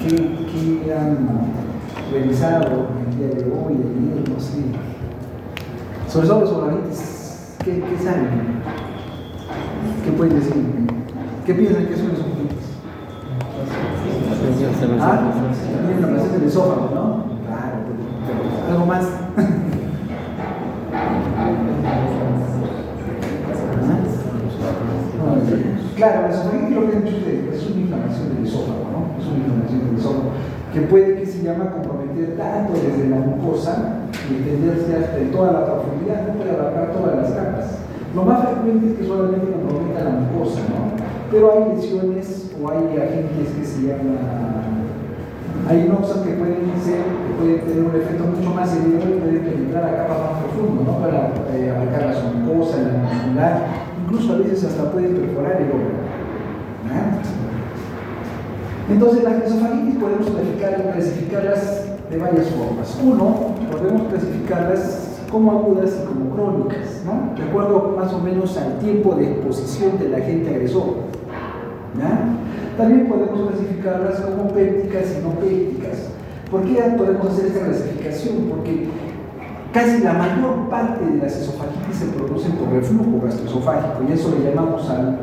¿Qué han revisado el día de hoy, ayer, no sé? Sobre todo los esofagentes, ¿qué saben? ¿Qué pueden decir? ¿Qué piensan que son los esofagentes? También la relación del esófago, ¿no? Claro, pero algo más. Claro, la esofagitis, lo que han dicho ustedes, es una inflamación del esófago, ¿no? Es una inflamación del esófago que puede, que se llama, comprometer tanto desde la mucosa y extenderse hasta en toda la profundidad, no puede abarcar todas las capas. Lo más frecuente es que solamente comprometa la mucosa, ¿no? Pero hay lesiones o hay agentes que se llaman, hay noxas que pueden tener un efecto mucho más severo y pueden penetrar a capas más profundas, ¿no? Para abarcar la submucosa, la muscular, incluso a veces hasta pueden perforar el órgano. Entonces, las esofagitis podemos clasificarlas de varias formas. Uno, podemos clasificarlas como agudas y como crónicas, ¿no? De acuerdo más o menos al tiempo de exposición del agente agresor. También podemos clasificarlas como pépticas y no pépticas. ¿Por qué podemos hacer esta clasificación? Porque casi la mayor parte de las esofagitis se producen por reflujo gastroesofágico y eso le llamamos a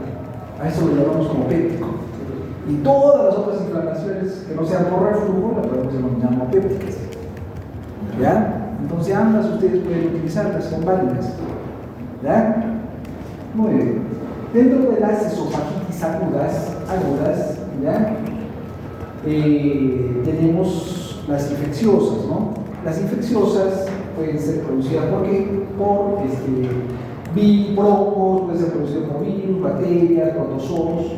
eso lo llamamos como péptico. Y todas las otras inflamaciones que no sean por reflujo las podemos denominar como pépticas. ¿Ya? Entonces ambas ustedes pueden utilizarlas, son válidas. ¿Ya? Muy bien. Dentro de las esofagitis agudas, ¿ya? Tenemos las infecciosas, ¿no? Las infecciosas pueden ser producidas por brongos, pueden ser producidas por virus, bacterias, protozoos.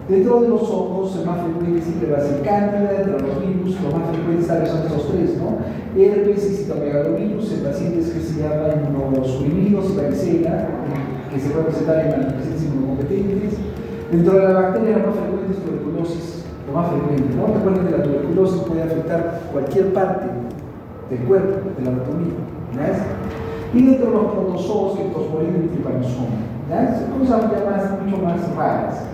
Dentro de los hongos, el más frecuente siempre va a ser cándida, entre los virus, los más frecuentes tal vez son estos tres, ¿no? Herpes y citomegalovirus en pacientes que se llaman inmunosuprimidos y varicela, que se puede presentar en pacientes inmunocompetentes. Dentro de la bacteria, lo más frecuente es tuberculosis, lo más frecuente, ¿no? Recuerden que la tuberculosis puede afectar cualquier parte del cuerpo, de la anatomía, ¿ya? Y dentro de los protozoos, Ptosporidium y Trypanosoma, ¿ya? Son cosas ya mucho más raras.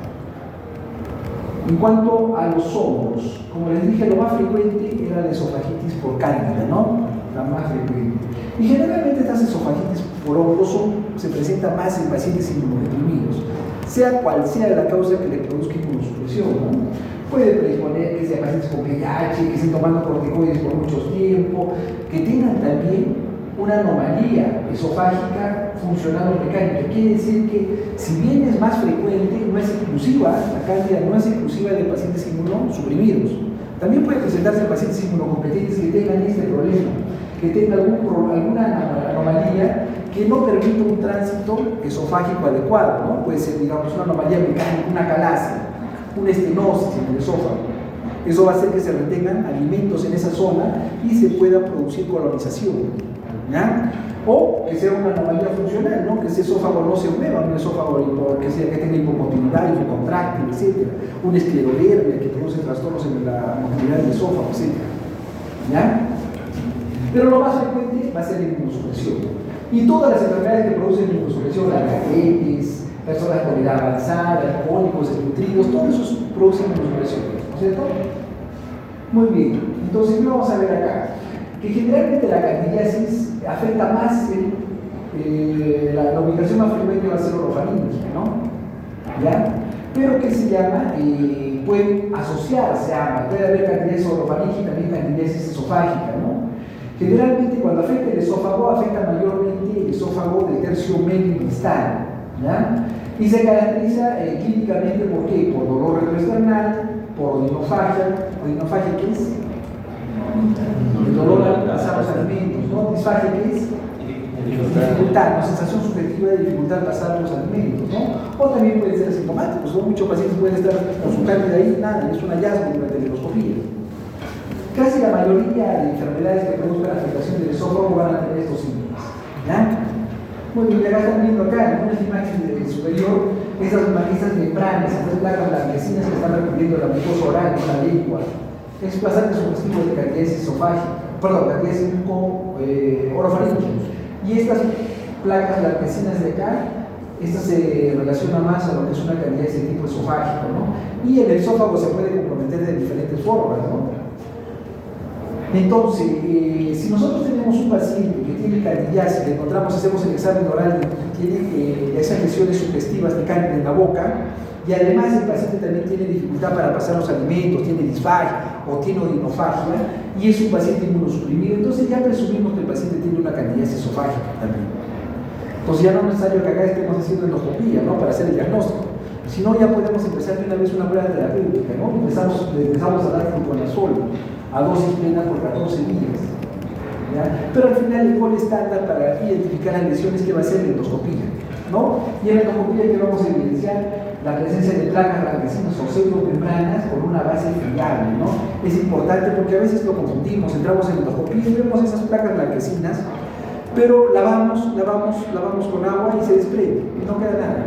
En cuanto a los hongos, como les dije, lo más frecuente era la esofagitis por cándida, ¿no? La más frecuente. Y generalmente estas esofagitis por hongos se presentan más en pacientes inmunodeprimidos, sea cual sea la causa que le produzca inmunosupresión, ¿no? Puede predisponer que sean pacientes con VIH, que estén tomando corticoides por mucho tiempo, que tengan también una anomalía esofágica funcional o mecánica. Quiere decir que, si bien es más frecuente, no es exclusiva, la cándida no es exclusiva de pacientes inmunosuprimidos. También puede presentarse en pacientes inmunocompetentes que tengan este problema, que tengan alguna anomalía que no permite un tránsito esofágico adecuado, ¿no? Puede ser, digamos, una anomalía mecánica, una calasia, una estenosis en el esófago. Eso va a hacer que se retengan alimentos en esa zona y se pueda producir colonización. ¿Ya? O que sea una anomalía funcional, ¿no? Que ese esófago no se mueva, un esófago que tenga hipomotilidad, hipocontráctil, etc. Una esclerodermia que produce trastornos en la motilidad del esófago, etc. ¿Ya? Pero lo más frecuente va a ser la inmunosupresión. Y todas las enfermedades que producen inmunosupresión, la diabetes, personas con edad avanzada, alcohólicos, desnutridos, todo eso produce inmunosupresión, ¿no es cierto? Muy bien, entonces, ¿qué vamos a ver acá? Que generalmente la candidiasis afecta más, la ubicación más frecuente va a ser orofaringe, ¿no? ¿Ya? Pero que se llama, puede asociarse a ambas, puede haber candidiasis orofaringe y también candidiasis esofágica, ¿no? Generalmente cuando afecta el esófago, afecta mayormente el esófago del tercio medio y distal, ¿ya? Y se caracteriza clínicamente ¿por qué? Por dolor retroesternal, por odinofagia. ¿Odinofagia qué es? El dolor al pasar los alimentos, ¿no? Disfagia, ¿qué es? Dificultad, ¿no? Sensación subjetiva de dificultad pasar los alimentos, ¿no? O también pueden ser asintomáticos, ¿no? Muchos pacientes pueden estar con su cándida ahí, nada, es un hallazgo durante la endoscopía. Casi la mayoría de enfermedades que produzcan afectación del esófago van a tener estos síntomas, ¿ya? Muy bien, ya están viendo acá, en una imagen superior, esas membranas, estas placas blanquecinas que están recubriendo la mucosa oral, la lengua. Es bastante sugestivo de candidiasis esofágica, candidiasis orofaringe. Y estas placas blanquecinas de acá Esta se relaciona más a lo que es una candidiasis de tipo esofágico, ¿no? Y el esófago se puede comprometer de diferentes formas, ¿no? Entonces, si nosotros tenemos un paciente que tiene candidiasis, le encontramos, hacemos el examen oral y tiene esas lesiones sugestivas de cándida en la boca, y además el paciente también tiene dificultad para pasar los alimentos, tiene disfagia o tiene odinofagia, y es un paciente inmunosuprimido, entonces ya presumimos que el paciente tiene una candidiasis esofágica también. Entonces ya no es necesario que acá estemos haciendo endoscopía, ¿no?, para hacer el diagnóstico. Si no, ya podemos empezar de una vez una prueba terapéutica, ¿no? Empezamos a dar fluconazol a dosis plena por 14 días. ¿Ya? Pero al final el gol estándar para identificar las lesiones que va a ser la endoscopía, ¿no? Y en la endoscopía que vamos a evidenciar la presencia de placas blanquecinas o pseudomembranas con una base fiable, ¿no? Es importante porque a veces lo confundimos, entramos en endoscopía y vemos esas placas blanquecinas, pero lavamos con agua y se desprende, y no queda nada.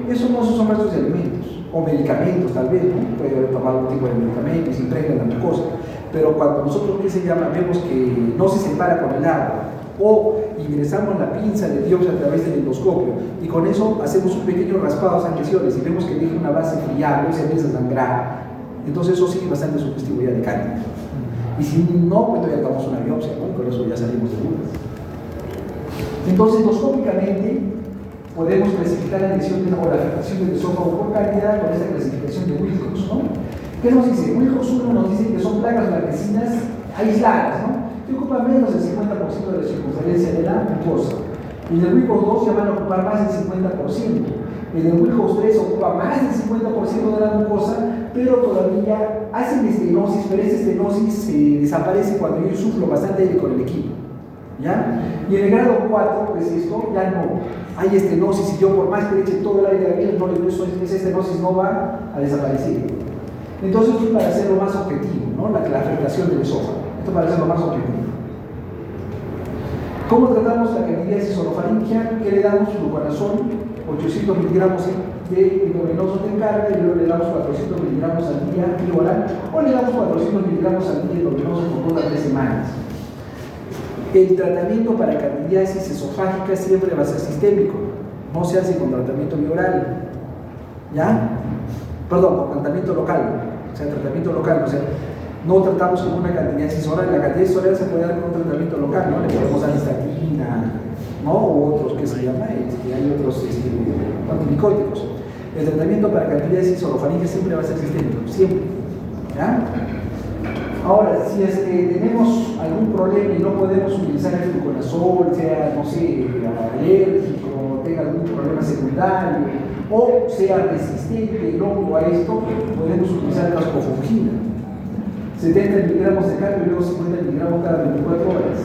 Eso no son restos de alimentos, o medicamentos tal vez, ¿no? Puede haber tomado algún tipo de medicamento y se impregna la mucosa. Pero cuando nosotros, ¿qué se llama?, vemos que no se separa con el agua, o ingresamos la pinza de biopsia a través del endoscopio, y con eso hacemos un pequeño raspado a esas lesiones, y vemos que deja una base friable, se empieza a sangrar, entonces eso sí es bastante sugestivo ya de cándida. Y si no, pues todavía damos una biopsia, ¿no? Y con eso ya salimos de dudas. Entonces, endoscópicamente, podemos clasificar la lesión o la afectación del esófago por cándida con esta clasificación de Wilcox, ¿no? ¿Qué nos dice? Wilcox 1 nos dice que son placas blanquecinas aisladas, ¿no?, que ocupan menos del 50% de la circunferencia de la mucosa. En el Wilcox 2 ya van a ocupar más del 50%. En el Wilcox 3 ocupa más del 50% de la mucosa, pero todavía hacen estenosis, pero esa estenosis desaparece cuando yo insuflo bastante aire con el equipo. ¿Ya? Y en el grado 4, pues esto ya no hay estenosis, y yo por más que le eche todo el aire abierto, no le doy eso, esa estenosis no va a desaparecer. Entonces, esto es para hacerlo más objetivo, ¿no?, la afectación del esófago. Esto para hacerlo más objetivo. ¿Cómo tratamos la candidiasis orofaringia? ¿Qué le damos? Fluconazol, 800 miligramos de intravenoso de carga, y luego le damos 400 miligramos al día vía oral, o le damos 400 miligramos al día intravenoso por todas 3 semanas. El tratamiento para candidiasis esofágica siempre va a ser sistémico, no se hace con tratamiento bioral, ¿ya? Perdón, con tratamiento local, o sea, tratamiento local, o sea, no tratamos con una candidiasis oral. La candidiasis oral se puede dar con un tratamiento local, ¿no? Le podemos dar estatina, ¿no?, o otros que se llama, hay otros antimicóticos. El tratamiento para candidiasis orofaringia siempre va a ser sistémico, siempre, ¿ya? Ahora, si es que tenemos algún problema y no podemos utilizar el fluconazol, sea, no sé, alérgico, tenga algún problema secundario, o sea resistente loco a esto, podemos utilizar cascofungina, 70 miligramos de carga y luego 50 miligramos cada 24 horas.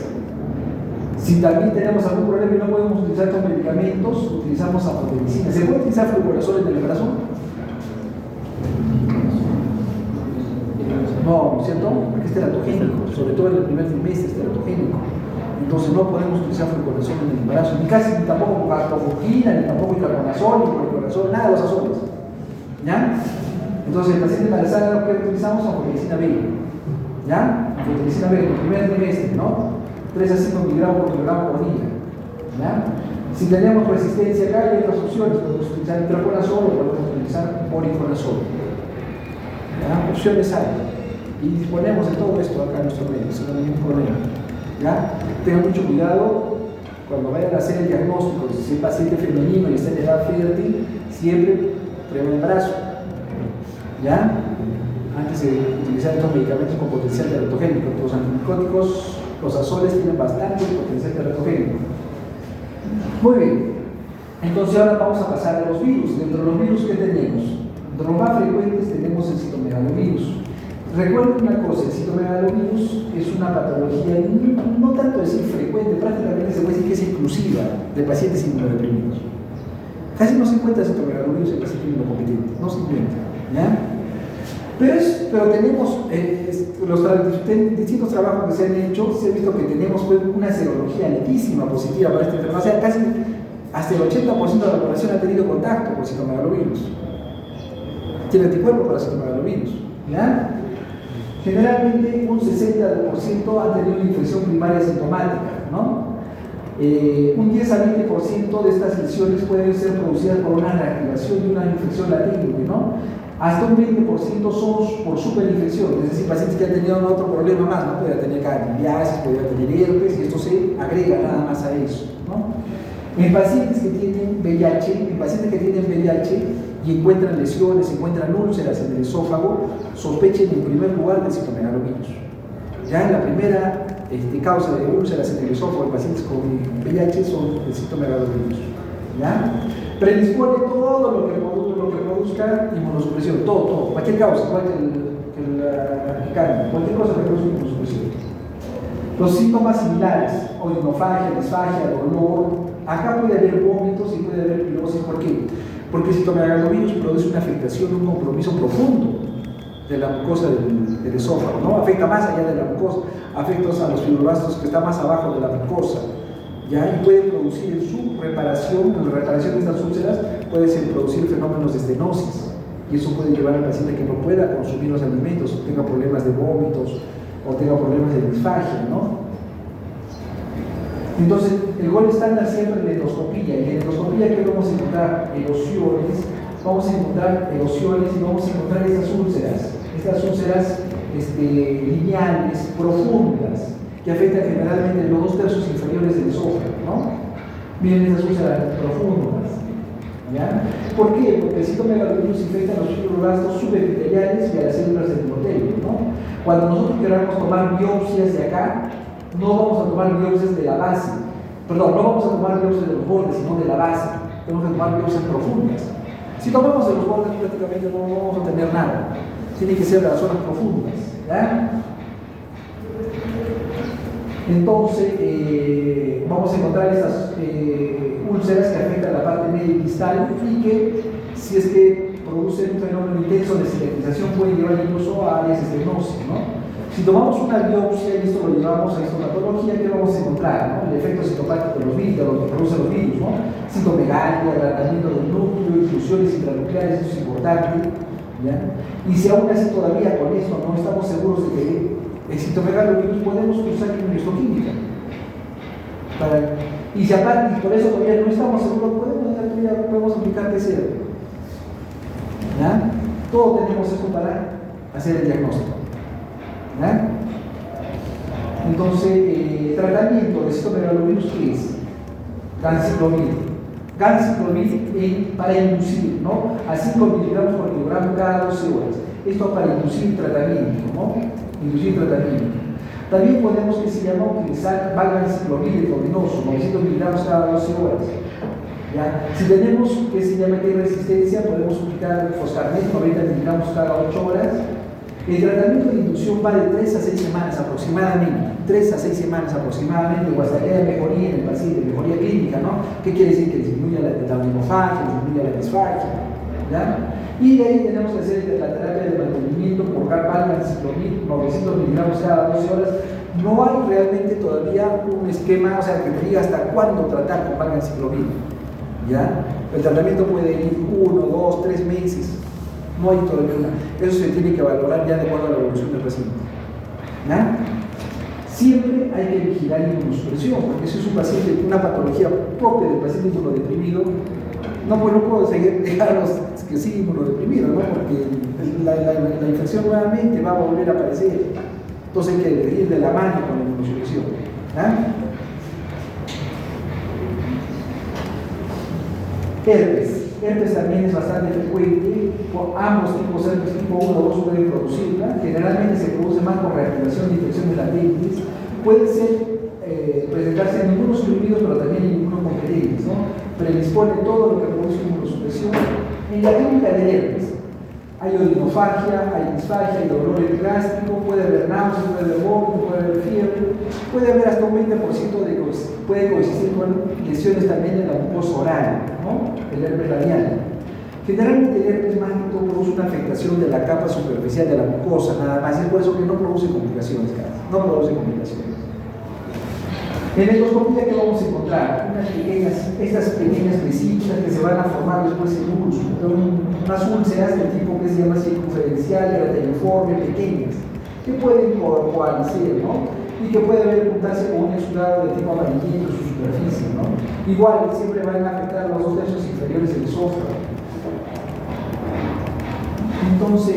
Si también tenemos algún problema y no podemos utilizar estos medicamentos, utilizamos afotericina. ¿Se puede utilizar fluconazol en el embarazo? No, ¿no es cierto? Porque es teratogénico, sobre todo en el primer trimestre es teratogénico. Entonces no podemos utilizar fluconazol en el embarazo, ni tampoco cascofungina, ni tampoco itraconazol, ni fluconazol, nada de los azoles. ¿Ya? Entonces el paciente embarazada lo que utilizamos es afotericina B. ¿Ya? Afotericina B en el primer trimestre, ¿no? 3 a 5 miligramos por kilogramo por día. ¿Ya? Si tenemos resistencia acá, hay otras opciones, podemos utilizar itraconazol o podemos utilizar oriconazol. ¿Ya? Opciones hay. Y disponemos de todo esto acá en nuestro medio, sin ningún problema. ¿Ya? Tengan mucho cuidado cuando vayan a hacer el diagnóstico. Si es paciente femenino y está en edad fértil, siempre prueba de embarazo. ¿Ya? Antes de utilizar estos medicamentos con potencial teratogénico, los antimicóticos, los azoles tienen bastante potencial teratogénico. Muy bien. Entonces ahora vamos a pasar a los virus. Dentro de los virus, ¿qué tenemos? Entre los más frecuentes tenemos el citomegalovirus. Recuerden una cosa, el citomegalovirus es una patología no tanto decir frecuente, prácticamente se puede decir que es inclusiva de pacientes inmunodeprimidos. Casi no se encuentra citomegalovirus en pacientes inmunocompetentes, no se encuentra, ¿ya? Pero tenemos los distintos trabajos que se han hecho, se ha visto que tenemos una serología altísima positiva para esta enfermedad, o sea, casi hasta el 80% de la población ha tenido contacto con citomegalovirus. Tiene anticuerpos para citomegalovirus, ¿ya? Generalmente un 60% han tenido una infección primaria sintomática, ¿no? Un 10 a 20% de estas lesiones pueden ser producidas por una reactivación de una infección latente, ¿no? Hasta un 20% son por superinfección, es decir, pacientes que han tenido otro problema más, ¿no? Podría tener candidiasis, podría tener herpes, y esto se agrega nada más a eso, ¿no? En pacientes que tienen VIH, y encuentran lesiones, encuentran úlceras en el esófago, sospechen en primer lugar del citomegalovirus. Ya en la primera causa de úlceras en el esófago en pacientes con VIH son el citomegalovirus. ¿Ya? Predispone todo lo que produzca inmunosupresión, todo, cualquier causa, igual que el cáncer, cualquier cosa que produzca inmunosupresión. Los síntomas similares, odinofagia, disfagia, dolor, acá puede haber vómitos y puede haber pirosis. ¿Por qué? Porque el citomegalovirus produce una afectación, un compromiso profundo de la mucosa del esófago, ¿no? Afecta más allá de la mucosa, afecta a los fibroblastos que están más abajo de la mucosa, ¿ya? Y puede producir en su reparación, en la reparación de estas úlceras, puede producir fenómenos de estenosis, y eso puede llevar al paciente que no pueda consumir los alimentos, o tenga problemas de vómitos, o tenga problemas de disfagia, ¿no? Entonces, el gol estándar siempre en la endoscopía, y en la endoscopía que vamos a encontrar erosiones, y vamos a encontrar estas úlceras lineales, profundas, que afectan generalmente los 2/3 inferiores del esófago, ¿no? Miren esas úlceras profundas, ¿ya? ¿Por qué? Porque el citomegalovirus infecta a los fibroblastos subepiteliales y a las células del endotelio, ¿no? Cuando nosotros queramos tomar biopsias de acá, no vamos a tomar biopsias de la base, no vamos a tomar biopsias de los bordes, sino de la base. Tenemos que tomar biopsias profundas. Si tomamos de los bordes, prácticamente no vamos a tener nada. Tiene que ser de las zonas profundas, ¿ya? Entonces, vamos a encontrar estas úlceras que afectan la parte media y distal, y que, si es que producen un fenómeno intenso de cicatrización, pueden llevar incluso a áreas de estenosis, ¿no? Si tomamos una biopsia y esto lo llevamos a histopatología, ¿qué vamos a encontrar? ¿No? El efecto citopático de los virus, de lo que producen los virus, ¿no? Citomegalia, agrandamiento del núcleo, infusiones intranucleares, eso es importante, ¿ya? Y si aún así todavía con esto no estamos seguros de que el citomegalovirus, podemos usar inmunohistoquímica. Y si aparte, y por eso todavía no estamos seguros, podemos aplicar PCR. ¿Ya? Todo tenemos esto para hacer el diagnóstico. ¿Ya? Entonces, tratamiento de citomegalovirus, ¿qué es? Ganciclovir para inducir, ¿no? A 5 miligramos por kilogramo cada 12 horas. Esto para inducir tratamiento, ¿no? Inducir tratamiento. También podemos, que se llama, utilizar valganciclovir endovenoso, 900 miligramos cada 12 horas. ¿Ya? Si tenemos, que se llama, que hay resistencia, podemos aplicar foscarnet, 90 miligramos cada 8 horas. El tratamiento de inducción va de 3 a 6 semanas aproximadamente, 3 a 6 semanas aproximadamente, o hasta que haya mejoría en el paciente, mejoría clínica, ¿no? ¿Qué quiere decir? Que disminuya la odinofagia, disminuya la disfagia, ¿ya? Y de ahí tenemos que hacer la terapia de mantenimiento por valganciclovir, 900 miligramos cada 12 horas. No hay realmente todavía un esquema, o sea, que te diga hasta cuándo tratar con valganciclovir, ¿ya? El tratamiento puede ir 1, 2, 3 meses. No hay todavía una. Eso se tiene que valorar ya de acuerdo a la evolución del paciente. ¿Ya? Siempre hay que vigilar la inmunosupresión, porque si es un paciente, una patología propia del paciente inmunodeprimido, no puedo dejarlos que siga inmunodeprimido, ¿no? Porque la infección nuevamente va a volver a aparecer. Entonces hay que ir de la mano con la inmunosupresión. ¿Ya? Herpes también es bastante frecuente, ambos tipos, herpes tipo 1 o 2 pueden producirla, generalmente se produce más por reactivación de infecciones latentes, puede ser, presentarse en inmunosuprimidos, pero también en inmunocompetentes, ¿no? Predispone todo lo que produce inmunosupresión. En la clínica de herpes hay odinofagia, hay disfagia, hay dolor epigrástico, puede haber náuseas, puede haber vómito, puede haber fiebre, puede haber hasta un 20% puede coexistir con lesiones también en la mucosa oral, ¿no? El herpes radial. Generalmente el herpes más que todo produce una afectación de la capa superficial de la mucosa, nada más, es por eso que no produce complicaciones, no produce complicaciones. En endoscopía, ¿qué vamos a encontrar? Estas pequeñas vesículas que se van a formar después en unas úlceras del tipo que se llama circunferencial, grateniforme, pequeñas, que pueden coalescer, ¿no? y que puede haber juntarse con un exudado de tipo amarillento en su superficie, ¿no? Igual, siempre van a afectar los 2 tercios inferiores del esófago. Entonces,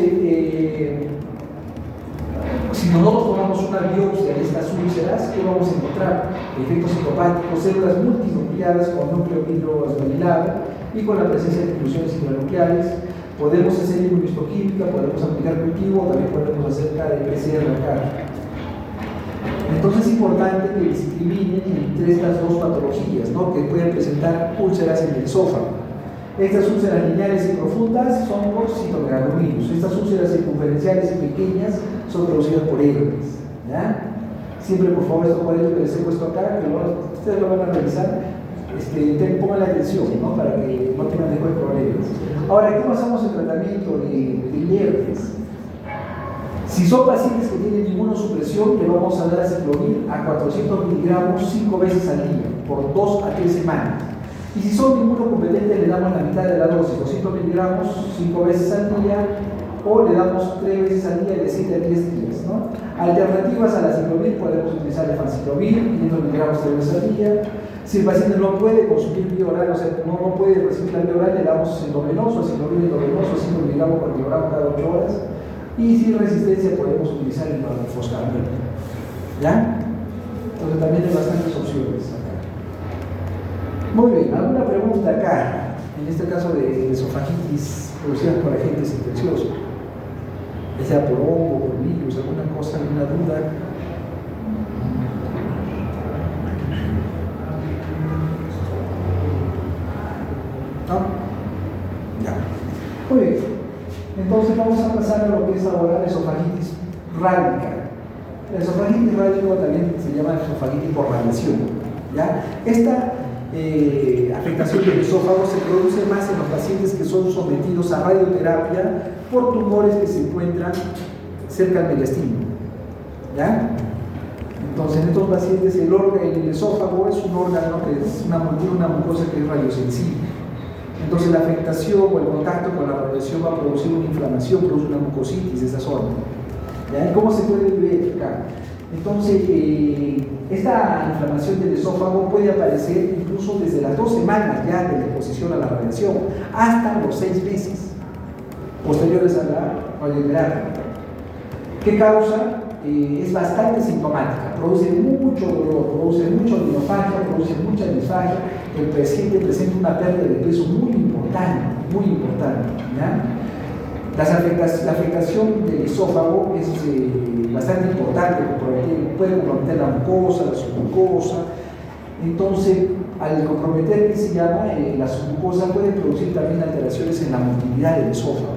si nosotros tomamos una biopsia de estas úlceras, ¿qué vamos a encontrar? Efectos citopáticos, células multinucleadas con núcleo hidroesmerilado y con la presencia de inclusiones intranucleares. Podemos hacer inmunohistoquímica, podemos aplicar cultivo, también podemos hacer PCR acá. Entonces es importante que discriminen entre estas 2 patologías, ¿no?, que pueden presentar úlceras en el esófago. Estas úlceras lineares y profundas son por citomegalovirus. Estas úlceras circunferenciales y pequeñas son producidas por herpes, ¿ya? Siempre, por favor, estos cuadritos que les he puesto acá, que ustedes lo van a revisar, pongan la atención, ¿no?, para que no tengan después problemas. Ahora, ¿cómo hacemos el tratamiento de herpes? Si son pacientes que tienen inmunosupresión, le vamos a dar aciclovir a 400 miligramos 5 veces al día, por 2 a 3 semanas. Y si son inmunocompetentes, le damos la mitad de la dosis, 200 miligramos 5 veces al día, o le damos 3 veces al día de 7 a 10 días, ¿no? Alternativas al aciclovir, podemos utilizar el fanciclovir, 500 miligramos 3 veces al día. Si el paciente no puede consumir vía oral, o sea, no puede recibir la vía oral, le damos endovenoso, aciclovir endovenoso, 5 miligramos por kilogramo cada 8 horas. Y sin resistencia podemos utilizar el foscardio, ¿ya? Entonces también hay bastantes opciones acá. Muy bien, ¿alguna pregunta acá? En este caso de esofagitis producidas por agentes infecciosos, ya sea por hongo, por virus, alguna cosa, alguna duda. ¿No? Ya. Muy bien. Entonces vamos a pasar a lo que es ahora la esofagitis rádica. La esofagitis rádica también se llama esofagitis por radiación, ¿ya? Esta afectación del esófago se produce más en los pacientes que son sometidos a radioterapia por tumores que se encuentran cerca del mediastino, ¿ya? Entonces en estos pacientes el esófago es un órgano que es una mucosa que es radiosensible. Entonces la afectación o el contacto con la radiación va a producir una inflamación, produce una mucositis de esa zona. ¿Ya? ¿Y cómo se puede ver acá? Entonces, esta inflamación del esófago puede aparecer incluso desde las 2 semanas ya de la exposición a la radiación hasta los 6 meses posteriores a la radioterapia. ¿Qué causa? Es bastante sintomática, produce mucho dolor, produce mucha odinofagia, produce mucha disfagia. El paciente presenta una pérdida de peso muy importante, ¿ya? La afectación del esófago es bastante importante porque puede comprometer la mucosa, la submucosa. Entonces, al comprometer, ¿qué se llama? La submucosa puede producir también alteraciones en la motilidad del esófago,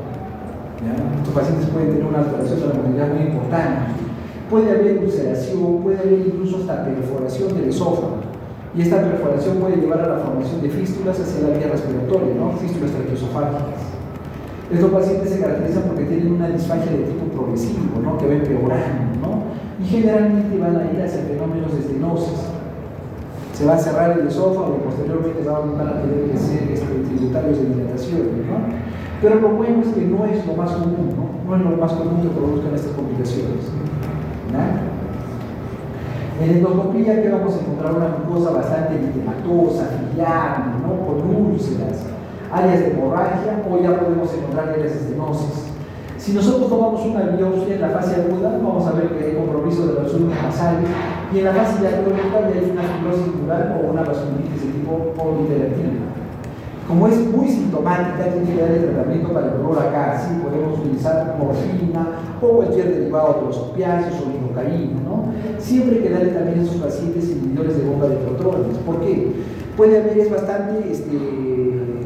¿ya? Estos pacientes pueden tener una alteración de la motilidad muy importante. Puede haber ulceración, puede haber incluso hasta perforación del esófago. Y esta perforación puede llevar a la formación de fístulas hacia la vía respiratoria, ¿no? Fístulas traqueoesofágicas. Estos pacientes se caracterizan porque tienen una disfagia de tipo progresivo, ¿no?, que va empeorando, ¿no? Y generalmente van a ir hacia fenómenos de estenosis. Se va a cerrar el esófago y posteriormente van a tener que ser tributarios de dilatación, ¿no? Pero lo bueno es que no es lo más común, ¿no? No es lo más común que produzcan estas complicaciones, ¿no? En endoscopía, que vamos a encontrar una mucosa bastante eritematosa, filial, ¿no?, con úlceras, áreas de hemorragia, o ya podemos encontrar áreas de estenosis. Si nosotros tomamos una biopsia en la fase aguda, vamos a ver que hay compromiso de los últimos nasales, y en la fase ya crónica ya hay una fibrosis dural o una vasculitis de tipo politeractiva. Como es muy sintomática, tiene que dar el tratamiento para el dolor acá. Sí, podemos utilizar morfina o cualquier derivado de los opiáceos o lidocaína, ¿no? Siempre hay que darle también a esos pacientes inhibidores de bomba de protones. ¿Por qué? Puede haber, es bastante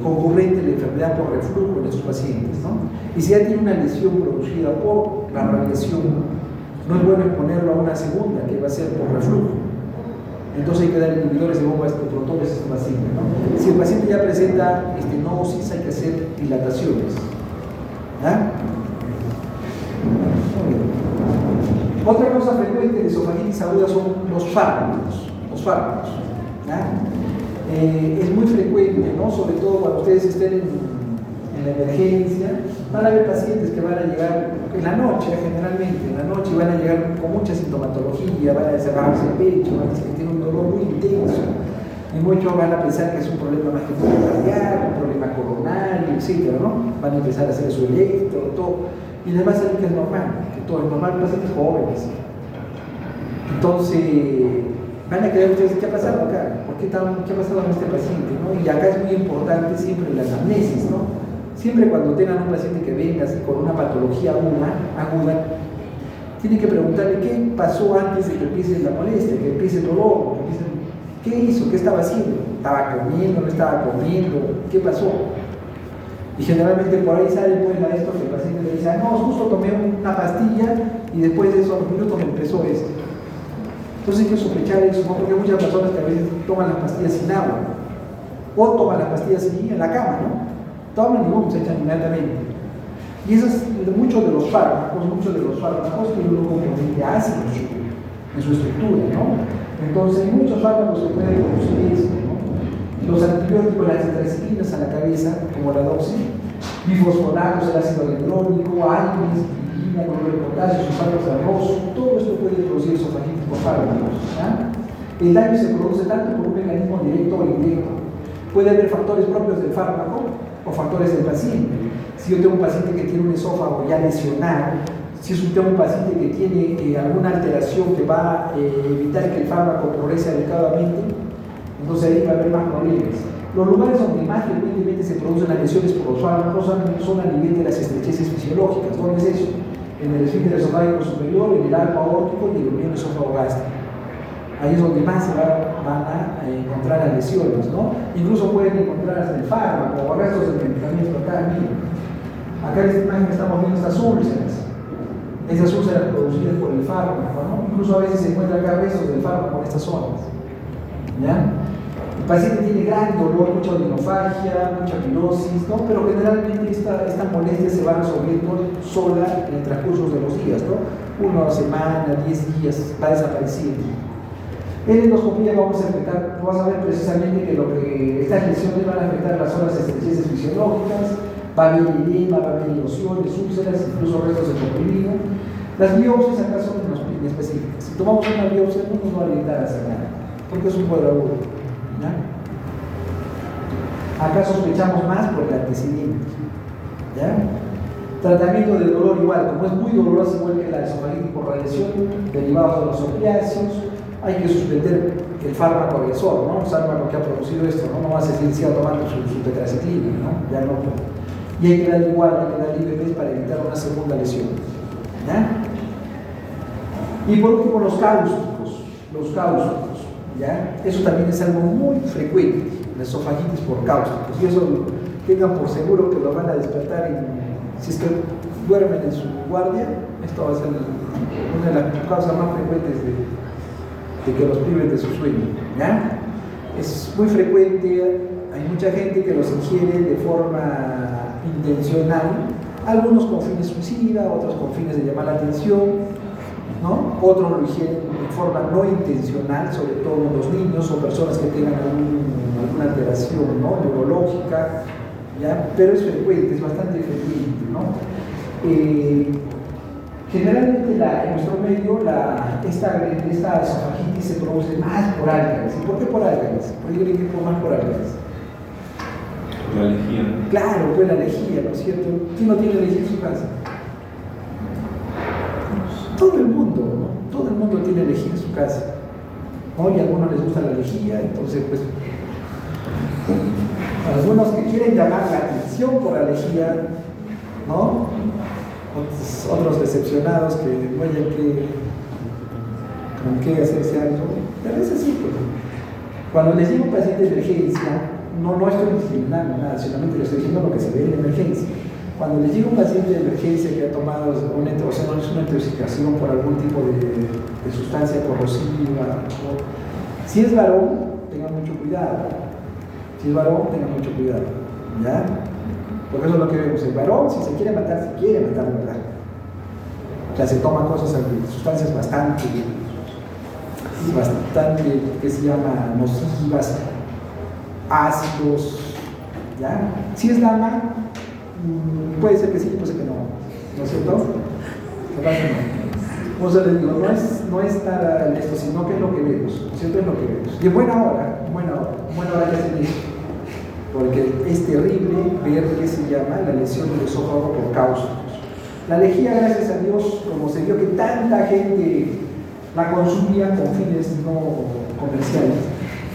concurrente la enfermedad por reflujo en estos pacientes, ¿no? Y si ya tiene una lesión producida por la radiación, no es bueno exponerlo a una segunda, que va a ser por reflujo. Entonces hay que dar inhibidores de bombas de protones a este paciente, ¿no? Si el paciente ya presenta estenosis, hay que hacer dilataciones, ¿ya? Otra cosa frecuente de esofagitis aguda son los fármacos, ¿ya? Es muy frecuente, ¿no?, sobre todo cuando ustedes estén en la emergencia, van a haber pacientes que van a llegar en la noche, generalmente, en la noche van a llegar con mucha sintomatología, van a desgarrarse el pecho, van a decir que tienen un dolor muy intenso, y muchos van a pensar que es un problema más que todo cardiaco, un problema coronario, etc., ¿no? Van a empezar a hacer su electro, todo, y les va a salir que es normal, que todo es normal, pacientes jóvenes. Entonces, van a creer ustedes, ¿qué ha pasado acá? ¿Qué ha pasado con este paciente? ¿No? Y acá es muy importante siempre la anamnesis, ¿no? Siempre cuando tengan un paciente que venga así con una patología aguda, tienen que preguntarle qué pasó antes de que empiece la molestia, que empiece el dolor, qué hizo, qué estaba haciendo, estaba comiendo, no estaba comiendo, qué pasó. Y generalmente por ahí sale pues, el maestro que el paciente le dice, no, justo tomé una pastilla y después de esos minutos me empezó esto. Entonces hay que sospechar eso, ¿no? Porque hay muchas personas que a veces toman las pastillas sin agua o toman las pastillas en la cama, ¿no? Toman y boom, se echan inmediatamente. Y eso es muchos de los fármacos tienen un componente ácido en su estructura, ¿no? Entonces hay muchos fármacos que pueden producir eso, ¿no? Los antibióticos, las tetracyclinas a la cabeza, como la doxy, bifosfonatos, el ácido hialurónico, algas, cloruro de potasio, sulfato de arroz, todo esto puede producir esofagitis por fármacos. El daño se produce tanto por un mecanismo directo o indirecto. Puede haber factores propios del fármaco o factores del paciente. Si yo tengo un paciente que tiene un esófago ya lesionado, si tengo un paciente que tiene alguna alteración que va a evitar que el fármaco progrese adecuadamente, entonces ahí va a haber más problemas. Los lugares donde más frecuentemente se producen las lesiones por los fármacos son a nivel de las estrecheces fisiológicas. ¿Dónde es eso? En el esfínter esofágico superior, en el arco aórtico y en el unión esófago-gástrico. Ahí es donde más se van a encontrar las lesiones, ¿no? Incluso pueden encontrar hasta el fármaco o restos del medicamento acá, miren. Acá en esta imagen estamos viendo estas úlceras. Esas úlceras producidas por el fármaco, ¿no? Incluso a veces se encuentran acá restos del fármaco en estas zonas. ¿Ya? El paciente tiene gran dolor, mucha odinofagia, mucha pirosis, ¿no? Pero generalmente esta molestia se va resolviendo sola en el transcurso de los días, ¿no? 1 semana, 10 días, va desapareciendo. En endoscopía vamos a ver precisamente que estas lesiones van a afectar las zonas estrecheces fisiológicas, va a haber edema, va a haber erosiones, úlceras, incluso restos de comprimido. Las biopsias acá son específicas. Si tomamos una biopsia no nos va a orientar a hacer nada, porque es un cuadro agudo. ¿Ya? Acá sospechamos más por el antecedente. ¿Ya? Tratamiento del dolor igual, como es muy doloroso igual que la esofagitis por radiación, derivados de los opiáceos, hay que suspender el fármaco agresor, ¿no? El fármaco que ha producido esto, ¿no? No vas a seguir tomando su tetracyclina, ¿no? Ya no. Y hay que dar igual, hay que dar IVPs para evitar una segunda lesión. ¿Ya? Y por último los cáusticos. ¿Ya? Eso también es algo muy frecuente, la esofagitis por cáusticos, y eso tengan por seguro que lo van a despertar si es que duermen en su guardia. Esto va a ser una de las causas más frecuentes de que los priven de su sueño. ¿Ya? Es muy frecuente, hay mucha gente que los ingiere de forma intencional, algunos con fines suicida, otros con fines de llamar la atención, ¿no? Otros lo ingieren de forma no intencional, sobre todo los niños o personas que tengan alguna alteración, ¿no? Neurológica, ¿ya? Pero es frecuente, es bastante frecuente, ¿no? Generalmente en nuestro medio esta esofagitis se produce más por álcalis. ¿Y por qué por álcalis? ¿Por qué yo le digo más por álcalis? La lejía. Claro, pues la lejía, ¿no es cierto? ¿Quién no tiene lejía en su casa? Todo el mundo, ¿no? Todo el mundo tiene lejía en su casa, ¿no? Y a algunos les gusta la lejía, entonces pues algunos que quieren llamar la atención por la lejía, ¿no? Otros decepcionados que no hayan con qué hacerse algo, pero es así, pues. Cuando les digo paciente de emergencia, no estoy discriminando nada, solamente le estoy diciendo lo que se ve en la emergencia. Cuando les llega un paciente de emergencia que ha tomado una intoxicación por algún tipo de sustancia corrosiva, si es varón, tengan mucho cuidado. Si es varón, tengan mucho cuidado. ¿Ya? Porque eso es lo que vemos. El varón, si se quiere matar, ¿verdad? O sea, se toman sustancias bastante, que se llama nocivas, ácidos. ¿Ya? Si es dama, Puede ser que sí, puede ser que no. ¿No es cierto? Capaz que no. Por eso les digo, no es nada esto, sino que es lo que vemos. ¿No es cierto? Es lo que vemos. Y en buena hora que hacen eso. Porque es terrible ver qué se llama la lesión del esófago por cáusulos. La lejía, gracias a Dios, como se vio que tanta gente la consumía con fines no comerciales,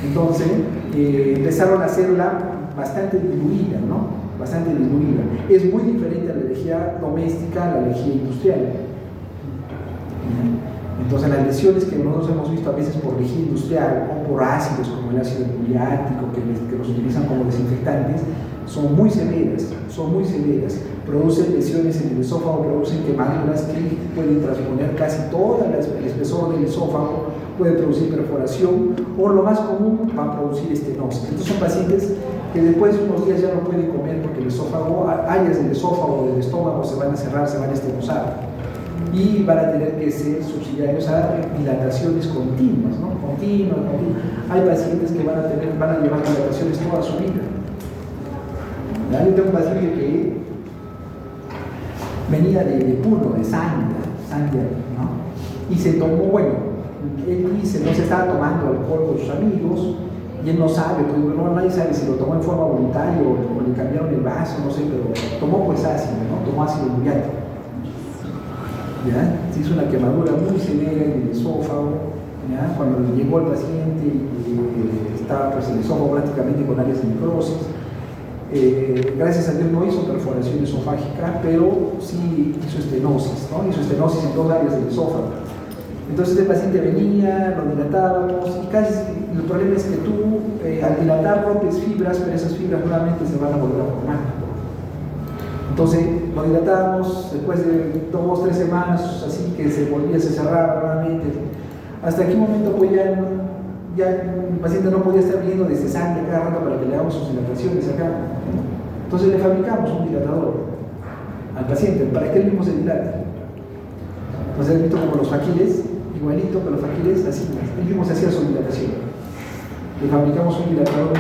entonces empezaron a hacerla bastante diluida, ¿no? Bastante diluida. Es muy diferente a la lejía doméstica, a la lejía industrial. Entonces las lesiones que nosotros hemos visto a veces por lejía industrial o por ácidos como el ácido muriático que los utilizan como desinfectantes son muy severas, producen lesiones en el esófago, producen quemaduras que pueden transponer casi todo el espesor del esófago, pueden producir perforación o lo más común va a producir estenosis. Estos son pacientes que después de unos días ya no pueden comer porque el esófago, áreas del esófago o del estómago se van a cerrar, se van a estenosar y van a tener que ser subsidiarios a dilataciones continuas, ¿no? Continuas. Hay pacientes que van a llevar dilataciones toda su vida. ¿Ya? Yo tengo un paciente que venía de Puno, de Sandia, ¿no? Y se tomó, bueno, él dice, no se estaba tomando alcohol con sus amigos, y él no sabe, pues no, nadie sabe si lo tomó en forma voluntaria o le cambiaron el vaso, no sé, pero tomó pues ácido, ¿no? Tomó ácido muriático. ¿Ya? Se hizo una quemadura muy severa en el esófago, ¿ya? Cuando llegó el paciente estaba pues, el esófago prácticamente con áreas de necrosis. Gracias a Dios no hizo perforación esofágica, pero sí hizo estenosis, ¿no? Hizo estenosis en dos áreas del esófago. Entonces el paciente venía, lo dilatábamos y casi el problema es que tú al dilatar rompes fibras, pero esas fibras nuevamente se van a volver a formar. Entonces lo dilatábamos después de 2 o 3 semanas, así que se cerraba nuevamente. Hasta que un momento pues ya el paciente no podía estar viniendo desde sangre cada rato para que le hagamos sus dilataciones acá. Entonces le fabricamos un dilatador al paciente para que él mismo se dilate. Entonces él visto como los faquiles, igualito que los faquiles, así, él mismo se hacía su dilatación. Le fabricamos un dilatador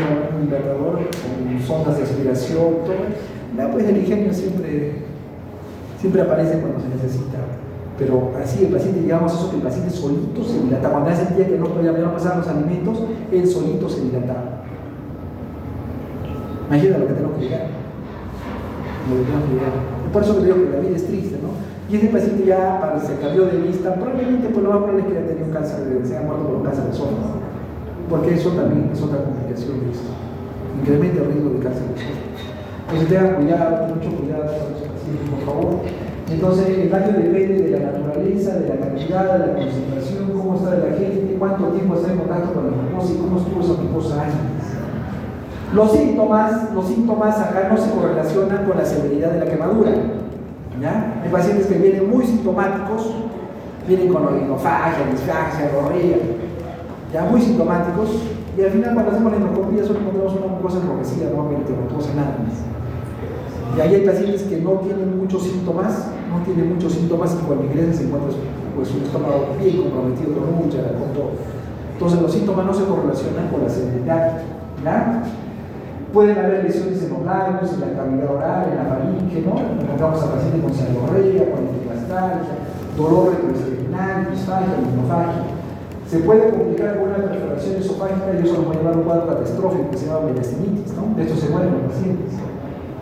con sondas de aspiración, todo. Pues el ingenio siempre aparece cuando se necesita. Pero así el paciente, digamos eso, que el paciente solito se dilata. Cuando él sentía que no podía pasar los alimentos, él solito se dilataba. Imagina lo que tenemos que llegar. Por eso le digo que la vida es triste, ¿no? Y ese paciente ya se cambió de vista, probablemente pues lo más probable es que haya tenido un cáncer, se haya muerto por un cáncer de esófago, porque eso también es otra complicación de esto. Incrementa el riesgo de cáncer de esófago. Entonces tengan cuidado, mucho cuidado con los pacientes, por favor. Entonces el daño depende de la naturaleza, de la cantidad, de la concentración, cómo está la gente, cuánto tiempo está en contacto con la mucosa y cómo estuvo esa mucosa antes. Los síntomas acá no se correlacionan con la severidad de la quemadura. ¿Ya? Hay pacientes que vienen muy sintomáticos, vienen con orinofagia, disfagia, gorrea, ya muy sintomáticos, y al final cuando hacemos la endoscopía solo encontramos una mucosa enrojecida, no pasa nada más. Y ahí hay pacientes que no tienen muchos síntomas, y cuando ingresan se encuentra pues, un estómago bien comprometido con mucha, con todo. Entonces los síntomas no se correlacionan con la severidad. ¿Ya? Pueden haber lesiones en los labios, en la cavidad oral, en la faringe, ¿no? Encontramos a pacientes con cialorrea, con epigastalgia, dolor retroesternal, disfagia, linfofagia. Se puede complicar con una perforación esofágica y eso nos va a llevar a un cuadro catastrófico que se llama melastenitis, ¿no? De esto se mueren los pacientes.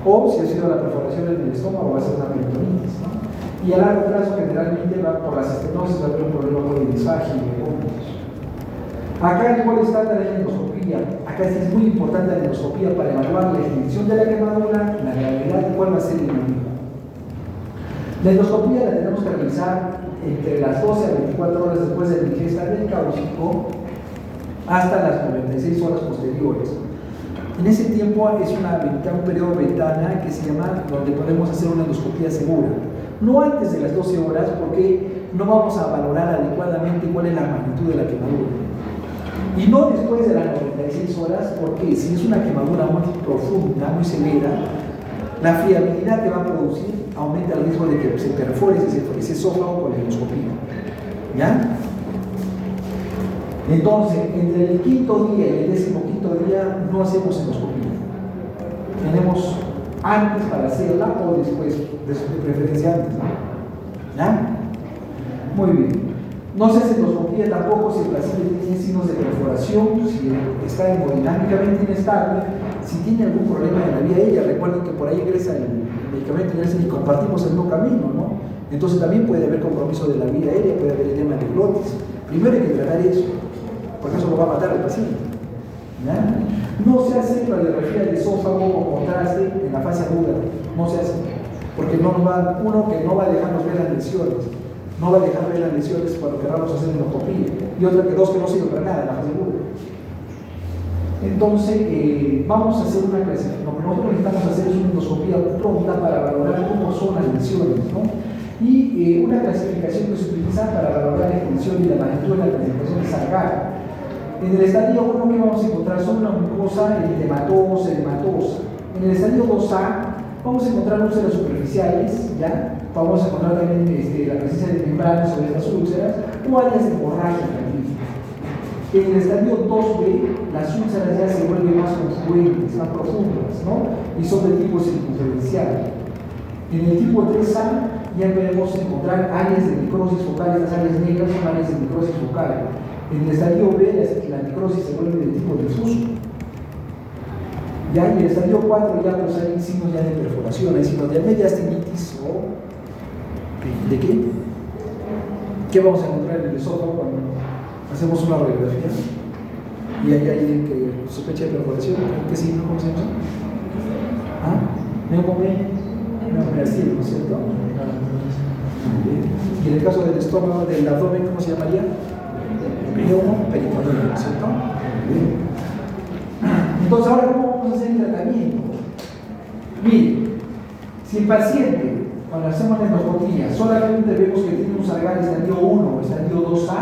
O si ha sido la perforación en el estómago, va a ser una peritonitis, ¿no? Y a largo plazo, generalmente, va por las estenosis, va a haber un problema con el disfagia y de vómitos. Acá el gol estándar es la endoscopía. Acá es muy importante la endoscopía para evaluar la extensión de la quemadura, la gravedad y cuál va a ser el enemigo. La endoscopía la tenemos que realizar entre las 12 a 24 horas después de la ingesta del cáustico hasta las 96 horas posteriores. En ese tiempo es un periodo ventana que se llama donde podemos hacer una endoscopía segura. No antes de las 12 horas porque no vamos a valorar adecuadamente cuál es la magnitud de la quemadura. Y no después de las 96 horas, porque si es una quemadura muy profunda, muy severa, la friabilidad que va a producir aumenta el riesgo de que se perfore ese esófago con la endoscopía. ¿Ya? Entonces, entre el 5.º día y el 15.º día no hacemos endoscopía. Tenemos antes para hacerla o después, de preferencia antes, ¿no? ¿Ya? Muy bien. No se hace endoscopía tampoco si el paciente tiene signos de perforación, si está hemodinámicamente inestable, si tiene algún problema en la vía aérea. Recuerden que por ahí ingresa el medicamento y compartimos el mismo camino, ¿no? Entonces también puede haber compromiso de la vía aérea, puede haber edema de glotis. Primero hay que tratar eso, porque eso lo va a matar al paciente. ¿Ya? No se hace radiografía de esófago o contraste en la fase aguda, no se hace, porque no nos va, uno, que no va a dejarnos ver las lesiones, no va a dejar ver las lesiones cuando queramos hacer endoscopía, y otra que dos, que no sirve para nada en la fase aguda. Entonces, vamos a hacer una clasificación. Lo que nosotros necesitamos hacer es una endoscopía pronta para valorar cómo son las lesiones, ¿no? Y una clasificación que se utiliza para valorar la extensión y la magnitud de la clasificación es ARGAR. En el estadio 1, ¿qué vamos a encontrar? Son una mucosa eritematosa, edematosa. En el estadio 2A, vamos a encontrar úlceras superficiales, ¿ya? Vamos a encontrar también la presencia de membranas sobre estas úlceras o áreas de hemorragia también. En el estadio 2B, las úlceras ya se vuelven más confluentes, más profundas, ¿no? Y son de tipo circunferencial. En el tipo 3A, ya podemos encontrar áreas de necrosis focal. Las áreas negras son áreas de necrosis focal. En el estadio B, la necrosis se vuelve de tipo difuso. Ya en el estadio 4 ya pues hay signos ya de perforación, hay signos de mediastinitis o ¿de qué? ¿Qué vamos a encontrar en el esófago cuando hacemos una radiografía? Y hay alguien que sospecha de perforación. ¿Qué signo? ¿Cómo se llama? ¿Ah? Neomeastino, ¿no es cierto? Y en el caso del estómago, del abdomen, ¿cómo se llamaría? Peritoneo, ¿no es cierto? Entonces, ahora, ¿cómo vamos a hacer el tratamiento? Miren, si el paciente, cuando hacemos la endoscopía, solamente vemos que tiene un Sargar estadio 1 o estadio 2A,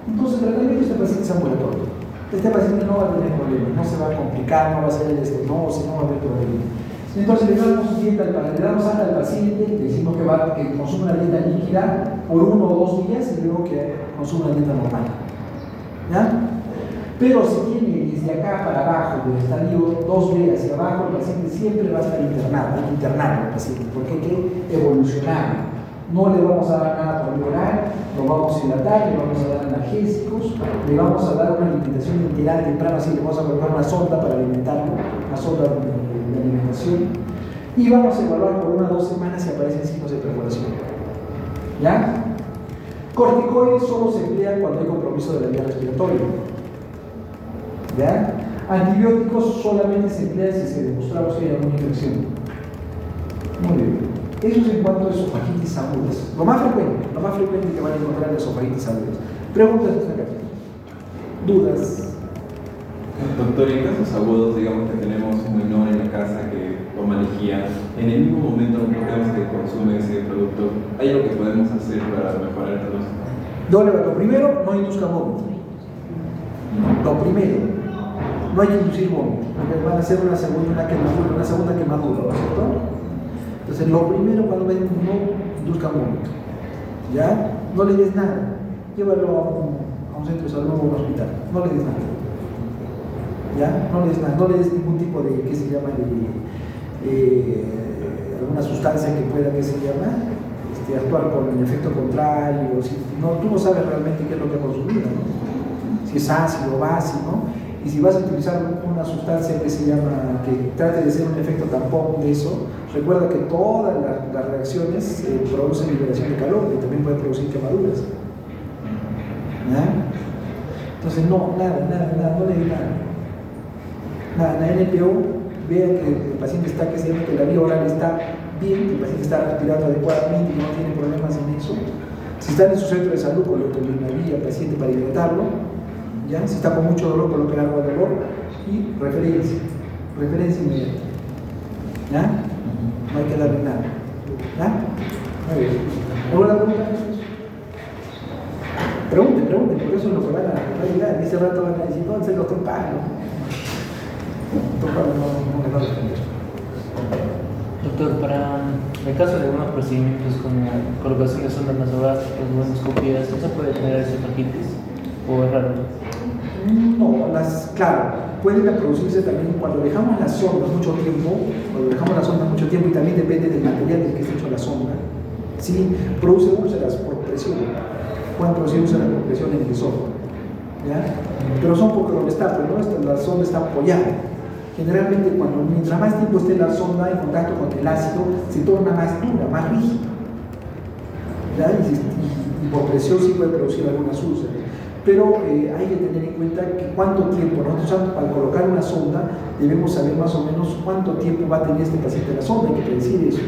entonces el tratamiento de este paciente es ambulatorio. Este paciente no va a tener problemas, no se va a complicar, no va a ser el estenosis, no va a haber problemas. Entonces le damos dieta, le damos alta al paciente, le decimos que consuma una dieta líquida por 1 o 2 días y luego que consuma una dieta normal. ¿Ya? Pero si tiene desde acá para abajo, del estadio 2B hacia abajo, el paciente siempre va a estar internado, hay que internar al paciente, porque hay que evolucionar. No le vamos a dar nada por llorar, lo vamos a hidratar, le vamos a dar analgésicos, le vamos a dar una alimentación integral temprana, así le vamos a colocar una sonda para alimentarlo, una sonda de alimentación, y vamos a evaluar por 1 o 2 semanas si aparecen signos de perforación. ¿Ya? Corticoides solo se emplean cuando hay compromiso de la vía respiratoria. ¿Ya? Antibióticos solamente se emplean si se demostramos que hay alguna infección. Muy bien. Eso es en cuanto a esofagitis agudas. Lo más frecuente que van a encontrar en esofagitis agudas. Preguntas de esta carta. ¿Dudas? Doctor, en casos agudos, digamos que tenemos un menor en la casa que toma lejía, en el mismo momento vemos que consume ese producto, ¿hay algo que podemos hacer para mejorar el pronóstico? Lo primero, no induzca vómito. Lo primero, no hay que inducir vómito, porque van a hacer una segunda quemadura, ¿no es cierto? Entonces, lo primero, cuando ven, no induzca vómito. ¿Ya? No le des nada. Llévalo a un centro de salud o a un hospital. No le des nada. ¿Ya? No le des ningún tipo de, ¿qué se llama? Alguna sustancia que pueda, ¿qué se llama? Actuar con el efecto contrario. Si, no, tú no sabes realmente qué es lo que ha consumido, ¿no? Si es ácido o básico, y si vas a utilizar una sustancia que se llama, que trate de ser un efecto tampón de eso, recuerda que todas las reacciones producen liberación de calor y también pueden producir quemaduras. ¿Ya? Entonces, no, nada, no le di nada. La NPO vea que el paciente está, que se llama que la vía oral está bien, que el paciente está respirando adecuadamente y no tiene problemas en eso. Si está en su centro de salud, coloque una vía al paciente para hidratarlo. ¿Ya? Si está con mucho dolor, coloque agua de dolor y referencia inmediata. ¿Ya? No hay que darle nada. ¿Ya? Muy bien. ¿Alguna pregunta? Pregunten, por eso es lo que van a llegar. En ese rato van a decir, no, el doctor Pablo. No le va a responder. Doctor, para el caso de algunos procedimientos como colocación de sondas nasogástricas o endoscopías, ¿eso puede generar esofagitis o es raro? No, claro, pueden producirse también cuando dejamos la sonda mucho tiempo, y también depende del material del que esté hecho la sonda, ¿sí? Produce úlceras por presión, pueden producir úlceras por presión en el esófago, ¿ya? Pero son porque donde está, pero no, la sonda está apoyada. Generalmente mientras más tiempo esté la sonda en contacto con el ácido, se torna más dura, más rígida, ¿ya? Y por presión sí puede producir algunas úlceras. Pero hay que tener en cuenta que cuánto tiempo, nosotros al colocar una sonda debemos saber más o menos cuánto tiempo va a tener este paciente la sonda, hay que predecir eso.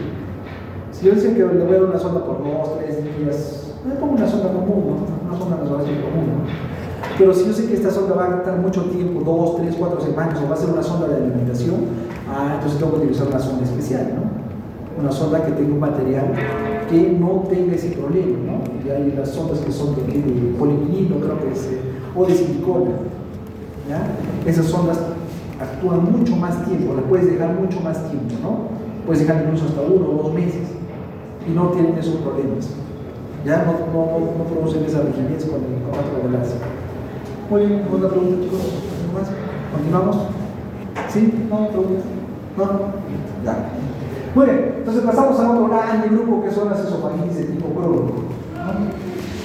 Si yo sé que le voy a dar una sonda por 2, 3 días, le pongo una sonda común, ¿no? Una sonda nasogástrica común, ¿no? Pero si yo sé que esta sonda va a estar mucho tiempo, 2, 3, 4 semanas, o va a ser una sonda de alimentación, entonces tengo que utilizar una sonda especial, ¿no? Una sonda que tenga un material que no tenga ese problema, ¿no? Y hay las sondas que son de polivinilo, creo que es, o de silicona, ¿ya? Esas sondas actúan mucho más tiempo, las puedes dejar mucho más tiempo, ¿no? Puedes dejar incluso hasta 1 o 2 meses y no tienen esos problemas, ya no producen esa rigidez con el contacto del ácido. Muy bien, ¿alguna pregunta, chicos? ¿Algo más? ¿Continuamos? ¿Sí? ¿No? ¿Pregunta? ¿No? Ya. Muy bien, entonces pasamos a otro grande grupo que son las esofagitis de tipo crónico, ¿no?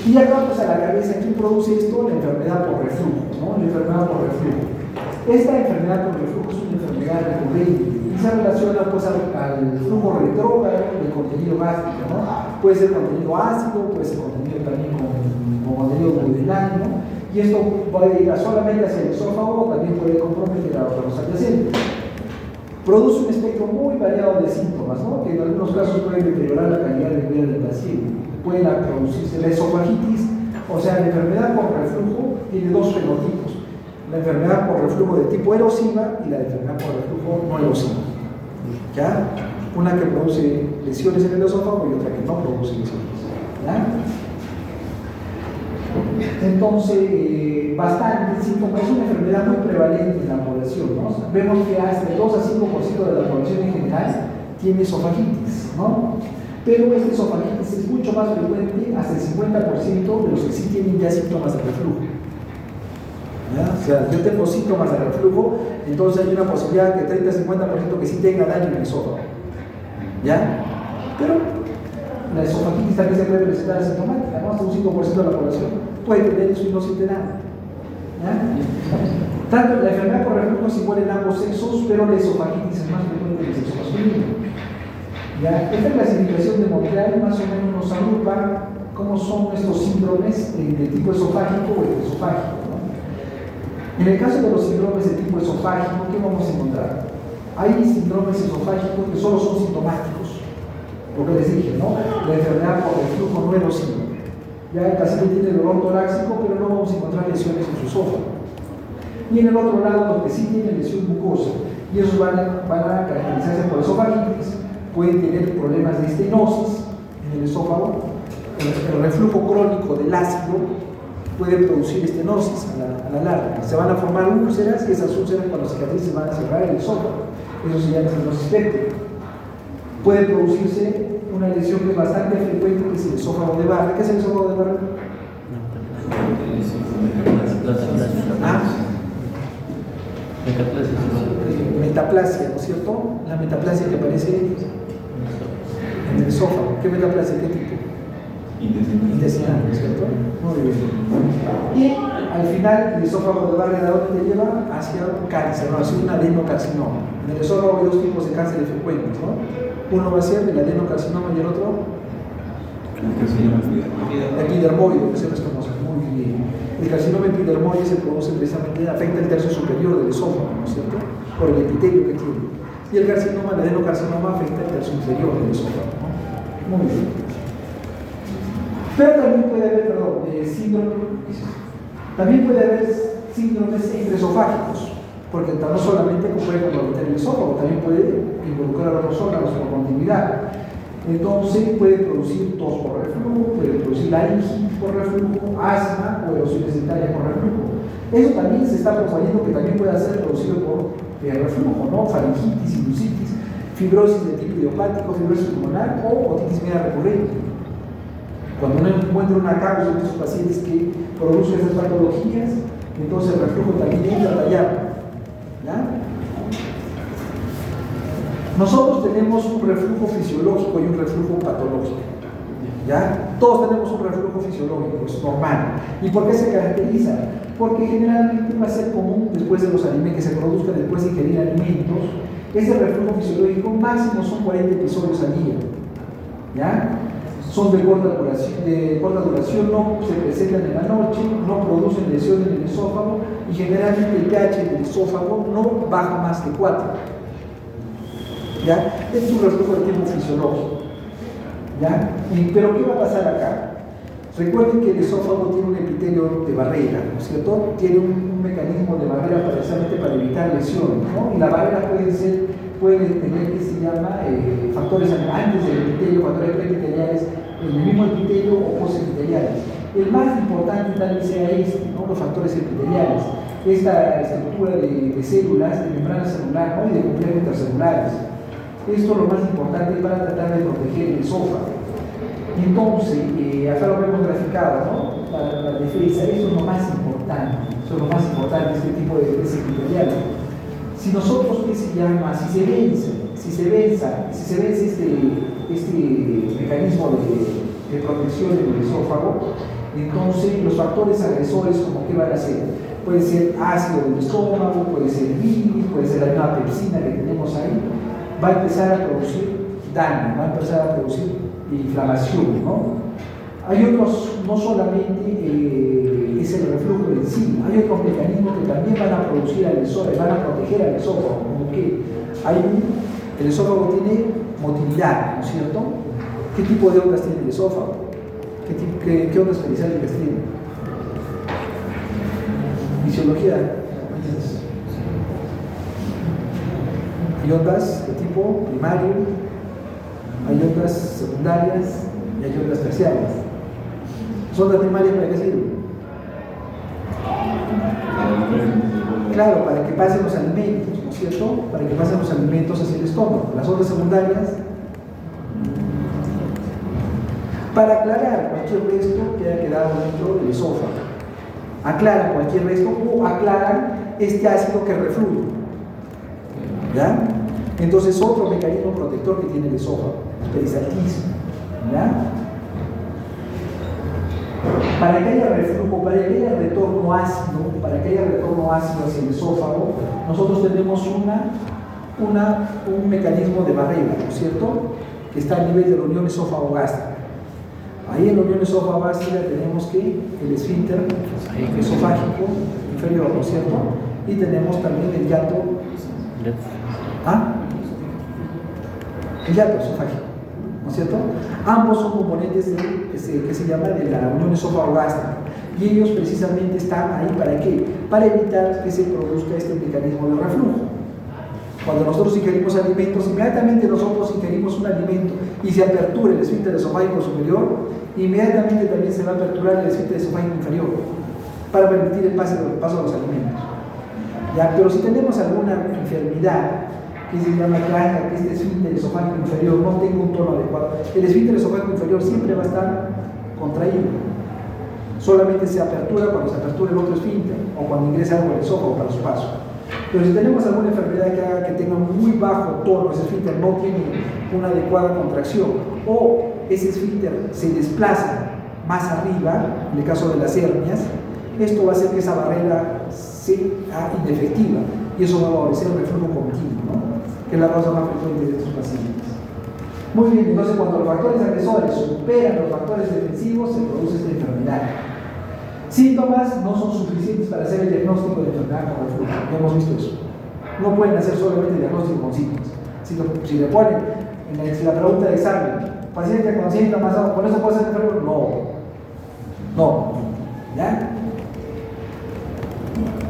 Y acá vamos a la cabeza, ¿quién produce esto? La enfermedad por reflujo, ¿no? La enfermedad por reflujo. Esta enfermedad por reflujo es una enfermedad recurrente y se relaciona pues al flujo retrógrado del contenido gástrico, ¿no? Puede ser contenido ácido, puede ser contenido también con contenido duodenal, ¿no? Y esto puede ir solamente hacia el esófago, también puede comprometer a los adyacentes. Produce un espectro muy variado de síntomas, ¿no? Que en algunos casos pueden deteriorar la calidad de vida del paciente. Pueden producirse la esofagitis, o sea, la enfermedad por reflujo tiene 2 fenotipos: la enfermedad por reflujo de tipo erosiva y la enfermedad por reflujo no erosiva, ¿ya? Una que produce lesiones en el esófago y otra que no produce lesiones, ¿ya? Entonces, bastante síntomas, es una enfermedad muy prevalente en la población, ¿no? Vemos que hasta el 2 a 5% de la población en general tiene esofagitis, ¿no? Pero esta esofagitis es mucho más frecuente, hasta el 50% de los que sí tienen ya síntomas de reflujo, ¿ya? O sea, yo tengo síntomas de reflujo, entonces hay una posibilidad que 30-50% que sí tenga daño en el esófago, ¿ya? Pero la esofagitis también se puede presentar asintomática, ¿no? Hasta un 5% de la población puede tener eso y no siente nada, ¿ya? Tanto la enfermedad por reflujo es igual en ambos sexos, pero la esofagitis es más frecuente en el sexo masculino, ¿ya? Esta clasificación de Montreal más o menos nos agrupa cómo son estos síndromes de tipo esofágico o esofágico, ¿no? En el caso de los síndromes de tipo esofágico, ¿qué vamos a encontrar? Hay síndromes esofágicos que solo son sintomáticos, porque les dije, ¿no? La enfermedad por reflujo no erosivo. Ya el paciente tiene dolor torácico, pero no vamos a encontrar lesiones en su esófago. Y en el otro lado, los que sí tienen lesión mucosa, y esos van a caracterizarse por esofagitis, pueden tener problemas de estenosis en el esófago. El reflujo crónico del ácido puede producir estenosis a la larga. Se van a formar úlceras, y esas úlceras cuando cicatricen van a cerrar el esófago. Eso se llama estenosis péptica. Puede producirse una lesión que es bastante frecuente, que es el esófago de Barré. ¿Qué es el esófago de Barré? Metaplasia, ¿no es cierto? La metaplasia que aparece en el esófago. ¿Qué metaplasia? ¿Qué tipo? Intestinal, ¿no es cierto? Muy bien. Y al final, el esófago de Barré, ¿a dónde te lleva? Hacia un cáncer, ¿no? Hacia un adenocarcinoma. En el esófago hay 2 tipos de cánceres frecuentes, ¿no? Uno va a ser el adenocarcinoma y el otro epidermoide, que se los conoce muy bien. El carcinoma epidermoide se produce precisamente, afecta el tercio superior del esófago, ¿no es cierto? Por el epitelio que tiene. Y el carcinoma, el adenocarcinoma, afecta el tercio inferior del esófago, ¿no? Muy bien. Pero también puede haber, también puede haber síndromes intraesofágicos, porque no solamente puede comprometer el esófago, también puede involucrar a otros órganos por continuidad. Entonces puede producir tos por reflujo, puede producir laringitis por reflujo, asma o erosiones dentarias por reflujo. Eso también se está proponiendo que también pueda ser producido por reflujo, ¿no? Faringitis, sinusitis, fibrosis de tipo idiopático, fibrosis pulmonar o otitis media recurrente. Cuando uno encuentra una causa en estos pacientes que produce esas patologías, entonces el reflujo también entra a tallarlo. ¿Ya? Nosotros tenemos un reflujo fisiológico y un reflujo patológico. ¿Ya? Todos tenemos un reflujo fisiológico, es normal. ¿Y por qué se caracteriza? Porque generalmente va a ser común después de los alimentos que se produzcan después de ingerir alimentos. Ese reflujo fisiológico máximo son 40 episodios al día. ¿Ya? Son de corta duración, no se presentan en la noche, no producen lesiones en el esófago y generalmente el pH del esófago no baja más que 4. ¿Ya? Es un reflujo de tipo fisiológico. ¿Ya? Pero ¿qué va a pasar acá? Recuerden que el esófago tiene un epitelio de barrera, ¿no es cierto? Tiene un mecanismo de barrera precisamente para evitar lesiones, ¿no? Y la barrera puede tener que se llama factores antes del epitelio, factores preepiteliales, en el mismo epitelio o postepiteliales. El más importante tal vez sea ¿no? Los factores epiteliales, esta estructura de células, de membrana celular, ¿no? Y de complejos intercelulares. Esto es lo más importante para tratar de proteger el esófago. Entonces, acá lo hemos graficado, ¿no? La defensa, eso es lo más importante. Eso es lo más importante de este tipo de defensa epitelial. Si nosotros, ¿qué se llama? Si se vence este mecanismo de protección del esófago, entonces los factores agresores, como que van a ser, puede ser ácido del estómago, puede ser bilis, puede ser la misma pepsina que tenemos ahí, va a empezar a producir daño, va a empezar a producir inflamación, ¿no? Hay otros, no solamente es el reflujo en sí, hay otros mecanismos que también van a producir al esófago, van a proteger al esófago, como que el esófago tiene motilidad, ¿no es cierto? ¿Qué tipo de ondas tiene el esófago? ¿Qué ondas periféricas tiene? Fisiología. Hay ondas de tipo primario, hay ondas secundarias y hay ondas terciarias. ¿Las ondas primarias para qué sirven? Claro, para que pasen los alimentos, ¿no es cierto? Para que pasen los alimentos hacia el estómago. Las ondas secundarias, para aclarar cualquier resto que haya quedado dentro del esófago. Aclaran cualquier resto o aclaran este ácido que refluye. ¿Ya? Entonces, otro mecanismo protector que tiene el esófago, peristaltismo. ¿Ya? Para que haya reflujo, para que haya retorno ácido, hacia el esófago, nosotros tenemos un mecanismo de barrera, ¿no es cierto? Que está a nivel de la unión esófago-gástrica. Ahí en la unión esófago-gástrica tenemos que el esfínter esofágico inferior, ¿no es cierto? Y tenemos también el hiato. El hiato esofágico, ¿no es cierto? Ambos son componentes que se llama de la unión esófago-gástrica y ellos precisamente están ahí ¿para qué? Para evitar que se produzca este mecanismo de reflujo. Cuando nosotros ingerimos alimentos, inmediatamente nosotros ingerimos un alimento y se apertura el esfínter esofágico superior, inmediatamente también se va a aperturar el esfínter esofágico inferior para permitir el paso de los alimentos. ¿Ya? Pero si tenemos alguna enfermedad que se llama que este esfínter esofágico inferior no tenga un tono adecuado, el esfínter esofágico inferior siempre va a estar contraído. Solamente se apertura cuando se apertura el otro esfínter o cuando ingresa algo al esófago para su paso. Pero si tenemos alguna enfermedad que haga que tenga muy bajo tono, ese esfínter no tiene una adecuada contracción o ese esfínter se desplaza más arriba, en el caso de las hernias, esto va a hacer que esa barrera sea inefectiva y eso va a favorecer el reflujo continuo, ¿no? Que es la causa más frecuente de estos pacientes. Muy bien, entonces cuando los factores agresores superan los factores defensivos se produce esta enfermedad. Síntomas no son suficientes para hacer el diagnóstico de enfermedad con reflujo, ya hemos visto eso. No pueden hacer solamente diagnóstico con síntomas. Si le ponen en la pregunta de examen, paciente con síntomas, ¿con eso puede ser enfermo? No. ¿Ya?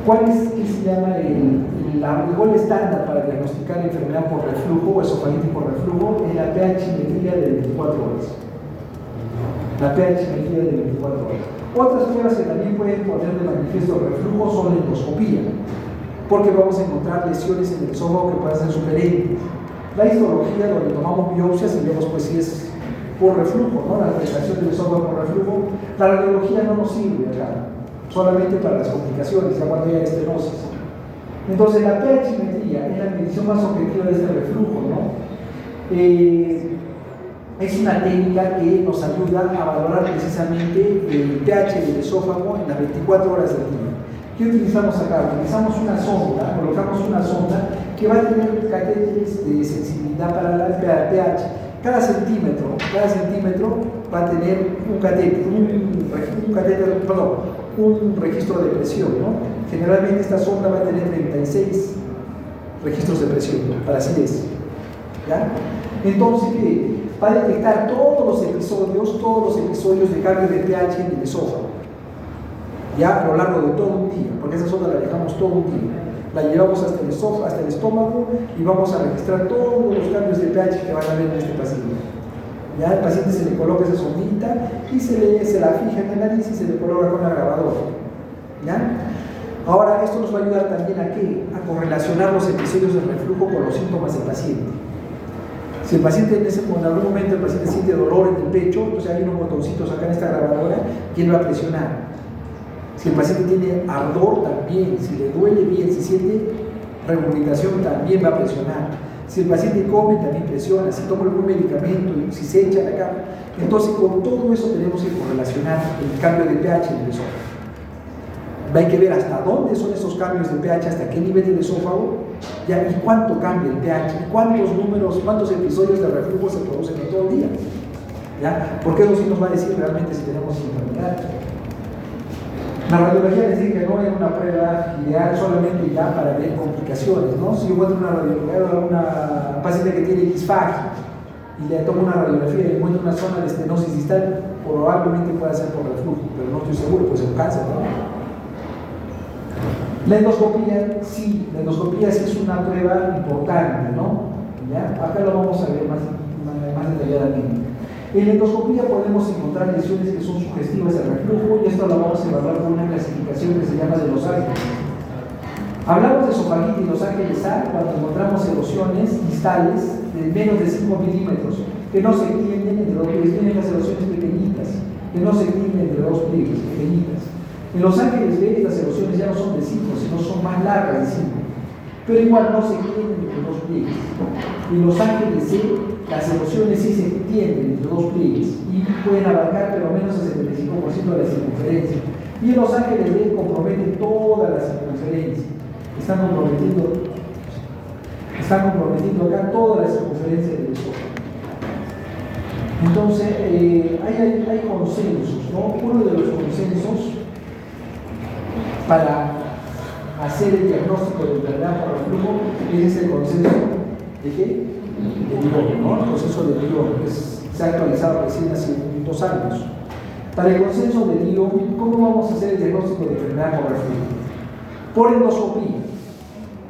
¿Cuál es que se llama el gol estándar para diagnosticar enfermedad por reflujo o esofagitis por reflujo? Es la pH-metría de 24 horas. La pH-metría de 24 horas. Otras pruebas que también pueden poner de manifiesto el reflujo son la endoscopía, porque vamos a encontrar lesiones en el esófago que pueden ser sugerentes. La histología, donde tomamos biopsias y vemos pues si es por reflujo, ¿no? La afectación del esófago por reflujo. La radiología no nos sirve acá. solamente para las complicaciones, ya cuando haya estenosis. Entonces la pH-metría es la medición más objetiva de este reflujo, ¿no? Es una técnica que nos ayuda a valorar precisamente el pH del esófago en las 24 horas del día. ¿Qué utilizamos acá? Utilizamos una sonda, colocamos una sonda que va a tener catéteres de sensibilidad para el pH. Cada centímetro va a tener un registro de presión, ¿no? Generalmente esta sonda va a tener 36 registros de presión, para acidez. ¿Ya? Entonces, ¿qué? Va a detectar todos los episodios de cambio de pH en el esófago, ya a lo largo de todo un día, porque esa sonda la dejamos todo un día. La llevamos hasta el estómago y vamos a registrar todos los cambios de pH que van a haber en este paciente. Ya al paciente se le coloca esa sondita y se la fija en la nariz y se le coloca con la grabadora. ¿Ya? Ahora, esto nos va a ayudar también a ¿qué? A correlacionar los episodios de reflujo con los síntomas del paciente. Si el paciente en algún momento el paciente siente dolor en el pecho, entonces hay unos botoncitos acá en esta grabadora y él va a presionar. Si el paciente tiene ardor también, si le duele bien, si siente regurgitación también va a presionar. Si el paciente come también presiona, si toma algún medicamento, si se echa la cama. Entonces con todo eso tenemos que correlacionar el cambio de pH en el esófago. Hay que ver hasta dónde son esos cambios de pH, hasta qué nivel del esófago, ¿ya? Y cuánto cambia el pH, cuántos episodios de reflujo se producen en todo el día, ¿ya? Porque eso sí nos va a decir realmente si tenemos enfermedad. La radiología les dije que no es una prueba ideal solamente ya para ver complicaciones, ¿no? Si yo encuentro una radiología a una paciente que tiene disfagia y le tomo una radiografía y encuentro una zona de estenosis distal, probablemente pueda ser por reflujo, pero no estoy seguro, puede ser un cáncer, ¿no? La endoscopía sí es una prueba importante, ¿no? ¿Ya? Acá lo vamos a ver más detalladamente. En la endoscopía podemos encontrar lesiones que son sugestivas al reflujo y esto lo vamos a evaluar con una clasificación que se llama de Los Ángeles. Hablamos de esofagitis Los Ángeles A cuando encontramos erosiones distales de menos de 5 milímetros que no se extienden entre dos pliegues, tienen las erosiones pequeñitas, que no se extienden entre dos pliegues pequeñitas. En Los Ángeles B las erosiones ya no son de 5, sino son más largas de 5, pero igual no se extienden entre dos pliegues. En Los Ángeles C las erosiones sí se extienden entre dos pliegues y pueden abarcar pero menos el 75% de la circunferencia. Y en Los Ángeles D comprometen toda la circunferencia. Están comprometiendo acá toda la circunferencia del esófago. Entonces, hay consensos, ¿no? Uno de los consensos para hacer el diagnóstico de enfermedad por reflujo es el consenso de qué? De Lyon, ¿no? El consenso de Lyon, que se ha actualizado recién hace 2 años. Para el consenso de Lyon, ¿cómo vamos a hacer el diagnóstico de enfermedad por reflujo? Por endoscopía.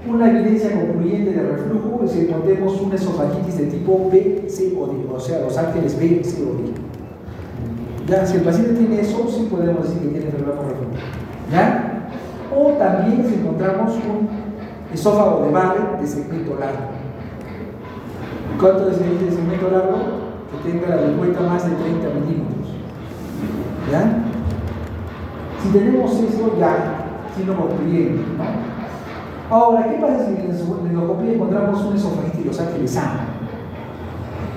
Una evidencia concluyente de reflujo es que encontremos una esofagitis de tipo B, C o D, o sea, Los Ángeles B, C o D. Ya, si el paciente tiene eso, sí podemos decir que tiene enfermedad por reflujo. ¿Ya? O también si encontramos un esófago de Barrett de segmento largo. ¿Cuánto es el segmento largo? Que tenga la lengüeta más de 30 milímetros. ¿Ya? Si tenemos eso, ya, si no concluyendo, ¿no? Ahora, ¿qué pasa si en la endoscopía encontramos un esofagitis Los Ángeles A?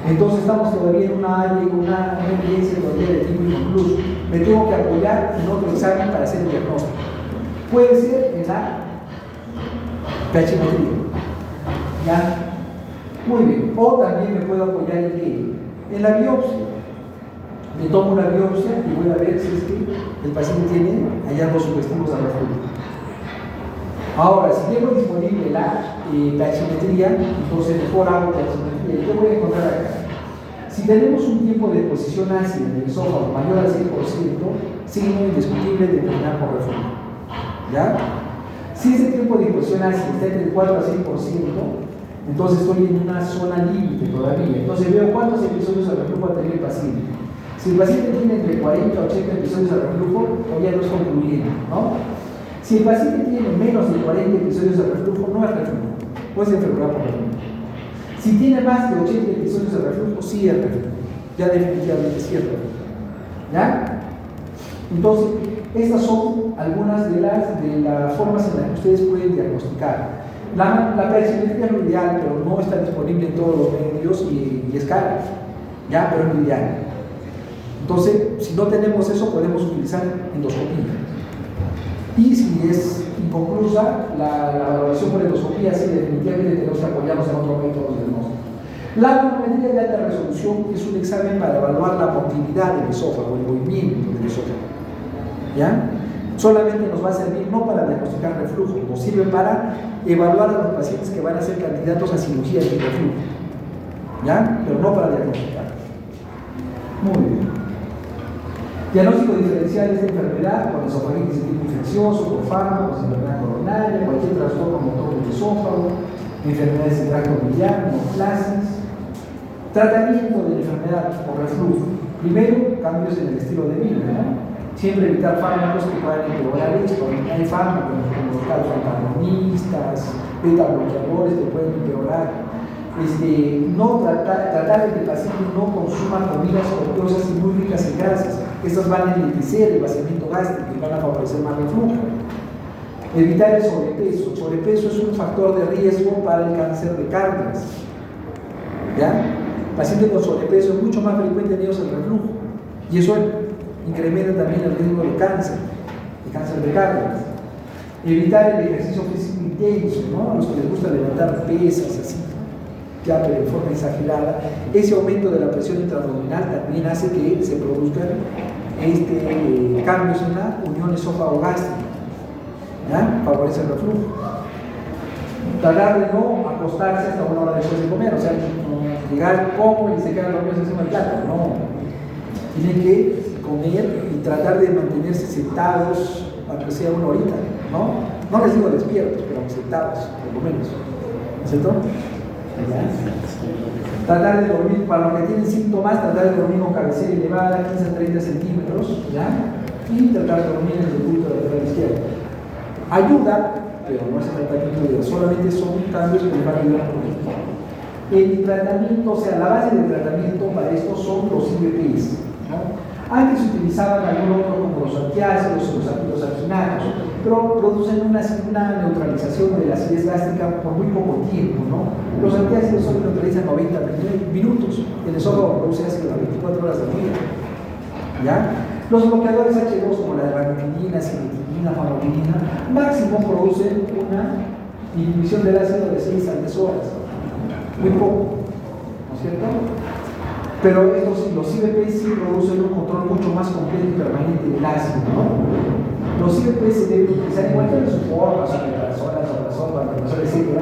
Entonces estamos todavía en una área con una evidencia todavía de tipo inconcluso. Me tengo que apoyar en otro examen para hacer el diagnóstico. Puede ser en la pH-metría. ¿Ya? Muy bien. O también me puedo apoyar en qué? En la biopsia. Me tomo una biopsia y voy a ver si es que el paciente tiene hallazgos sugestivos al reflujo. Ahora, si tengo disponible la pH-metría, entonces mejor hago pH-metría. ¿Qué voy a encontrar acá? Si tenemos un tiempo de exposición ácida en el esófago mayor al 100%, signo indiscutible de enfermedad por reflujo. ¿Ya? Si ese tiempo de exposición ácida está entre el 4 al 6%, entonces estoy en una zona límite todavía. Entonces veo cuántos episodios de reflujo va a tener el paciente. Si el paciente tiene entre 40 y 80 episodios de reflujo, todavía no es concluyente, ¿no? Si el paciente tiene menos de 40 episodios de reflujo, no es reflujo, puede ser enfermedad por reflujo. Si tiene más de 80 episodios de reflujo, sí es reflujo. Ya definitivamente sí es reflujo. ¿Ya? Entonces, Estas son algunas de las formas en las que ustedes pueden diagnosticar. La persimetría es lo ideal, pero no está disponible en todos los medios y es cara, ¿ya? Pero es lo ideal. Entonces, si no tenemos eso, podemos utilizar endoscopía. Y si es inconclusa, la evaluación por endoscopía, sí, definitivamente tenemos que apoyarnos en otro método de diagnóstico. La manometría de alta resolución es un examen para evaluar la motilidad del esófago, el movimiento del esófago. ¿Ya? Solamente nos va a servir no para diagnosticar reflujo, nos sirve para evaluar a los pacientes que van a ser candidatos a cirugía de reflujo. ¿Ya? Pero no para diagnosticar. Muy bien. Diagnóstico diferencial de esta enfermedad con esofagitis de tipo infeccioso, por fármacos, enfermedad coronaria, cualquier trastorno motor del esófago, enfermedades del tracto biliar, neoplasias. Tratamiento de la enfermedad por reflujo. Primero, cambios en el estilo de vida, ¿no? Siempre evitar fármacos que puedan empeorar esto. Hay fármacos como los calcio-antagonistas, beta-bloqueadores que pueden empeorar. No tratar de que el paciente no consuma comidas copiosas y muy ricas en grasas. Estas van a enriquecer el vaciamiento gástrico y van a favorecer más reflujo. Evitar el sobrepeso. El sobrepeso es un factor de riesgo para el cáncer de cárdias. ¿Ya? Pacientes con sobrepeso es mucho más frecuente en ellos el reflujo. Y eso incrementa también el riesgo de cáncer de cárdias. Evitar el ejercicio físico intenso, ¿no? A los que les gusta levantar pesas así, ya pero de forma exagerada. Ese aumento de la presión intraabdominal también hace que se produzcan cambios en la unión esófago-gástrica, ¿ya? Favorece el reflujo. Tratar de no acostarse hasta una hora después de comer, o sea, llegar, como y se quedan dormidos encima del plato, no. Tienen que comer y tratar de mantenerse sentados, aunque sea una horita, ¿no? No les digo despiertos, pero sentados, por lo menos, ¿no es cierto? Tratar de dormir, para los que tienen síntomas, tratar de dormir con cabecera elevada, 15 a 30 centímetros, ¿ya? Y tratar de dormir en el punto de la lateral izquierda. Ayuda, pero no es el tratamiento, solamente son cambios que les van a ayudar un poquito. El tratamiento, o sea, la base del tratamiento para esto son los IVPs, ¿no? Antes se utilizaban algún otro como los antiácidos, los antialginatos, pero producen una neutralización de la acidez gástrica por muy poco tiempo, ¿no? Los antiácidos solo neutralizan 90 minutos, el esófago produce ácido a 24 horas al día, ¿ya? Los bloqueadores H2 como la ranitidina, cimetidina, famotidina, máximo producen una inhibición del ácido de 6 a 10 horas, muy poco, ¿no es cierto? Pero estos, los IVP sí producen un control mucho más completo y permanente del ácido, ¿no? Los IVP se deben utilizar igual que sus formas, omeprazol, etc.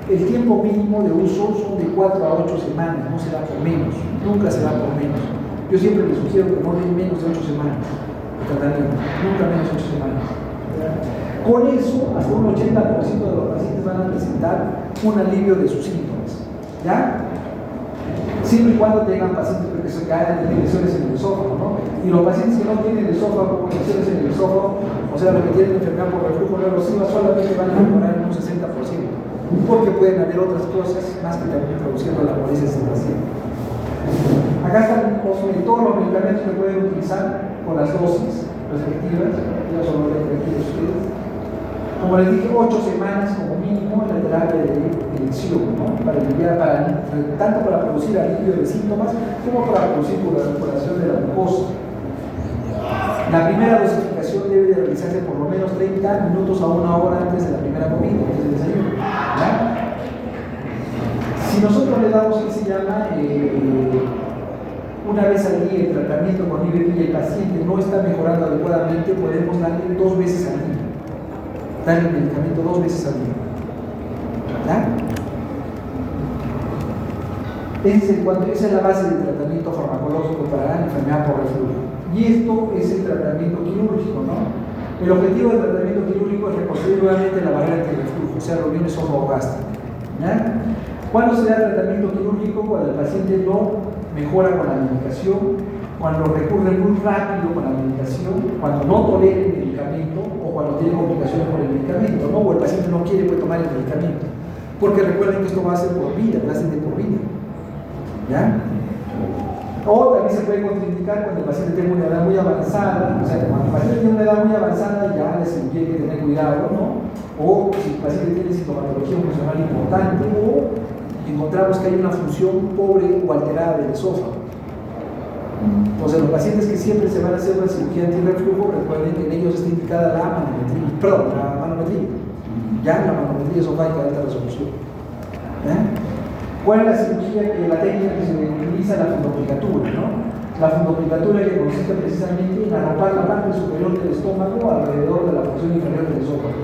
El tiempo mínimo de uso son de 4 a 8 semanas, no se da por menos, nunca se da por menos. Yo siempre les sugiero que no den menos de 8 semanas de tratamiento, nunca menos de 8 semanas. Con eso, hasta un 80% de los pacientes van a presentar un alivio de sus síntomas, ¿ya? Siempre y cuando tengan pacientes que se caen de lesiones en el esófago, ¿no? Y los pacientes que no tienen esófago, lesiones en el esófago, o sea, los que tienen enfermedad por reflujo no erosiva, solamente van a mejorar en un 60%, porque pueden haber otras cosas más que también produciendo la molestia del paciente. Acá están todos los medicamentos que pueden utilizar con las dosis respectivas, ya son los respectivos ustedes. Como les dije, 8 semanas como mínimo en la terapia de elección, ¿no? Para aliviar, tanto para producir alivio de síntomas como para producir recuperación de la glucosa. La primera dosificación debe de realizarse por lo menos 30 minutos a 1 hora antes de la primera comida, antes del desayuno, ¿ya? Si nosotros le damos, ¿qué se llama? Una vez al día el tratamiento con IVP y el paciente no está mejorando adecuadamente, podemos darle 2 veces al día. Darle el medicamento 2 veces al día. ¿Ya? Esa es la base del tratamiento farmacológico para la enfermedad por reflujo. Y esto es el tratamiento quirúrgico, ¿no? El objetivo del tratamiento quirúrgico es reconstruir nuevamente la barrera del reflujo, o sea, la unión esófago-gástrica. ¿Ya? ¿Cuándo se da el tratamiento quirúrgico? Cuando el paciente no mejora con la medicación, cuando recurre muy rápido con la medicación, cuando no tolera el medicamento o cuando tiene complicaciones por el medicamento, ¿no? O el paciente no quiere tomar el medicamento. Porque recuerden que esto va a ser por vida, va a ser de por vida. ¿Ya? O también se puede contraindicar cuando el paciente tenga una edad muy avanzada, o sea, cuando el paciente tiene una edad muy avanzada ya la cirugía hay que tener cuidado, ¿no? O si el paciente tiene sintomatología funcional importante o encontramos que hay una función pobre o alterada del esófago. Entonces, los pacientes que siempre se van a hacer una cirugía antirreflujo, recuerden que en ellos está indicada la manometría. Ya la manometría esofágica de alta resolución. ¿Cuál es la cirugía, la técnica que se utiliza? La fundoplicatura, ¿no? La fundoplicatura que consiste precisamente en arropar la parte superior del estómago alrededor de la porción inferior del esófago.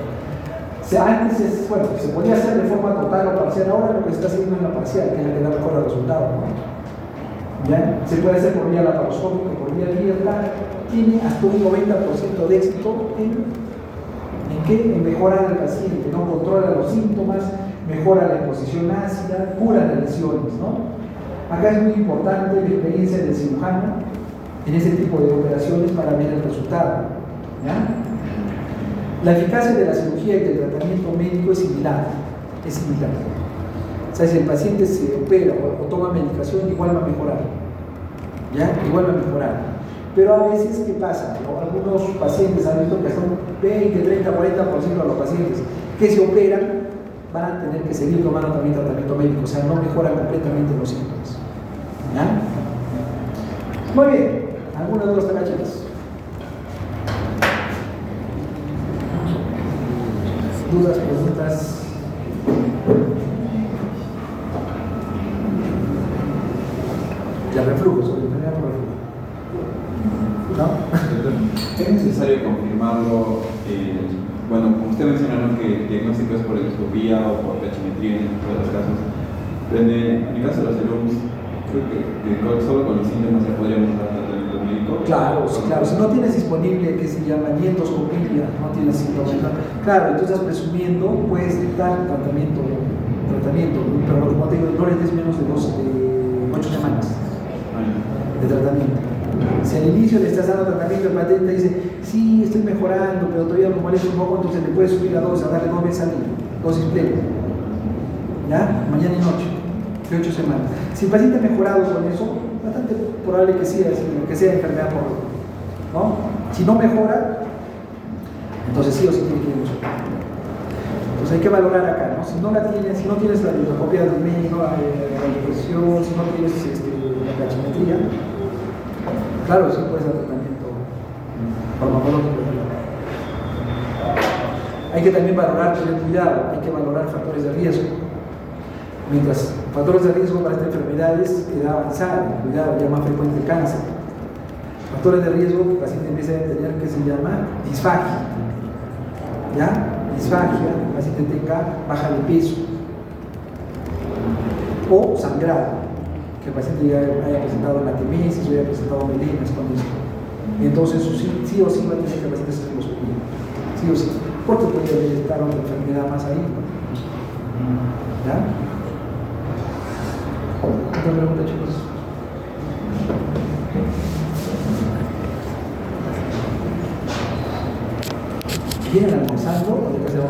Antes se podía hacer de forma total o parcial, ahora lo que se está haciendo es la parcial, que es la que da mejor resultado, ¿no? ¿Ya? Se puede hacer por vía laparoscópica, por vía abierta, tiene hasta un 90% de éxito en mejorar al paciente, ¿no? Controla los síntomas, mejora la exposición ácida, cura las lesiones, ¿no? Acá es muy importante la experiencia del cirujano en ese tipo de operaciones para ver el resultado, ¿ya? La eficacia de la cirugía y del tratamiento médico es similar. O sea, si el paciente se opera o toma medicación, igual va a mejorar, ¿ya? Igual va a mejorar. Pero a veces, ¿qué pasa? Algunos pacientes han visto que hasta un 20, 30, 40% de los pacientes que se operan van a tener que seguir tomando también tratamiento médico, o sea, no mejoran completamente los síntomas. ¿Ya? Muy bien, ¿alguna duda hasta acá, chicos? ¿Dudas, preguntas? Ya reflujo, sobre el primer reflujo. ¿No? ¿Es necesario confirmarlo? Bueno, como usted mencionó, ¿no?, que el diagnóstico es por endoscopía o por tachimetría en todos los casos. En el caso de los alumnos, creo que solo con los síntomas ya podríamos dar tratamiento médico. Claro, sí, claro. Si no tienes disponible, que se llama ni endoscopía, no tienes síntomas, claro, tú estás presumiendo, puedes dar tratamiento, pero como te digo, no le des menos de 8 semanas de tratamiento. Si al inicio le estás dando tratamiento, el paciente te dice, sí, estoy mejorando, pero todavía me molesta un poco, entonces le puedes subir la dosis, a darle 2 veces al día, dosis plena, ¿ya? Mañana y noche, de 8 semanas. Si el paciente ha mejorado con eso, bastante probable que sea enfermedad por ¿no? Si no mejora, entonces sí o sí tiene que ir a nosotros. Entonces hay que valorar acá, ¿no? Si no tienes la endoscopia del médico, la depresión, si no tienes la tachimetría, claro, sí puedes dar tratamiento farmacológico. Hay que también valorar, tener cuidado, hay que valorar factores de riesgo. Mientras factores de riesgo para esta enfermedad es edad avanzada, cuidado, ya más frecuente el cáncer. Factores de riesgo que el paciente empieza a tener que se llama disfagia. ¿Ya? Disfagia, el paciente tenga baja de peso. O sangrado, que el paciente ya haya presentado lactemesis o haya presentado melenas con esto. Entonces, sí o sí va a tener que el paciente hacer endoscopia. Sí o sí. Porque puede estar otra enfermedad más ahí. ¿Ya? ¿Otra pregunta, chicos? ¿Vienen almorzando o de qué se van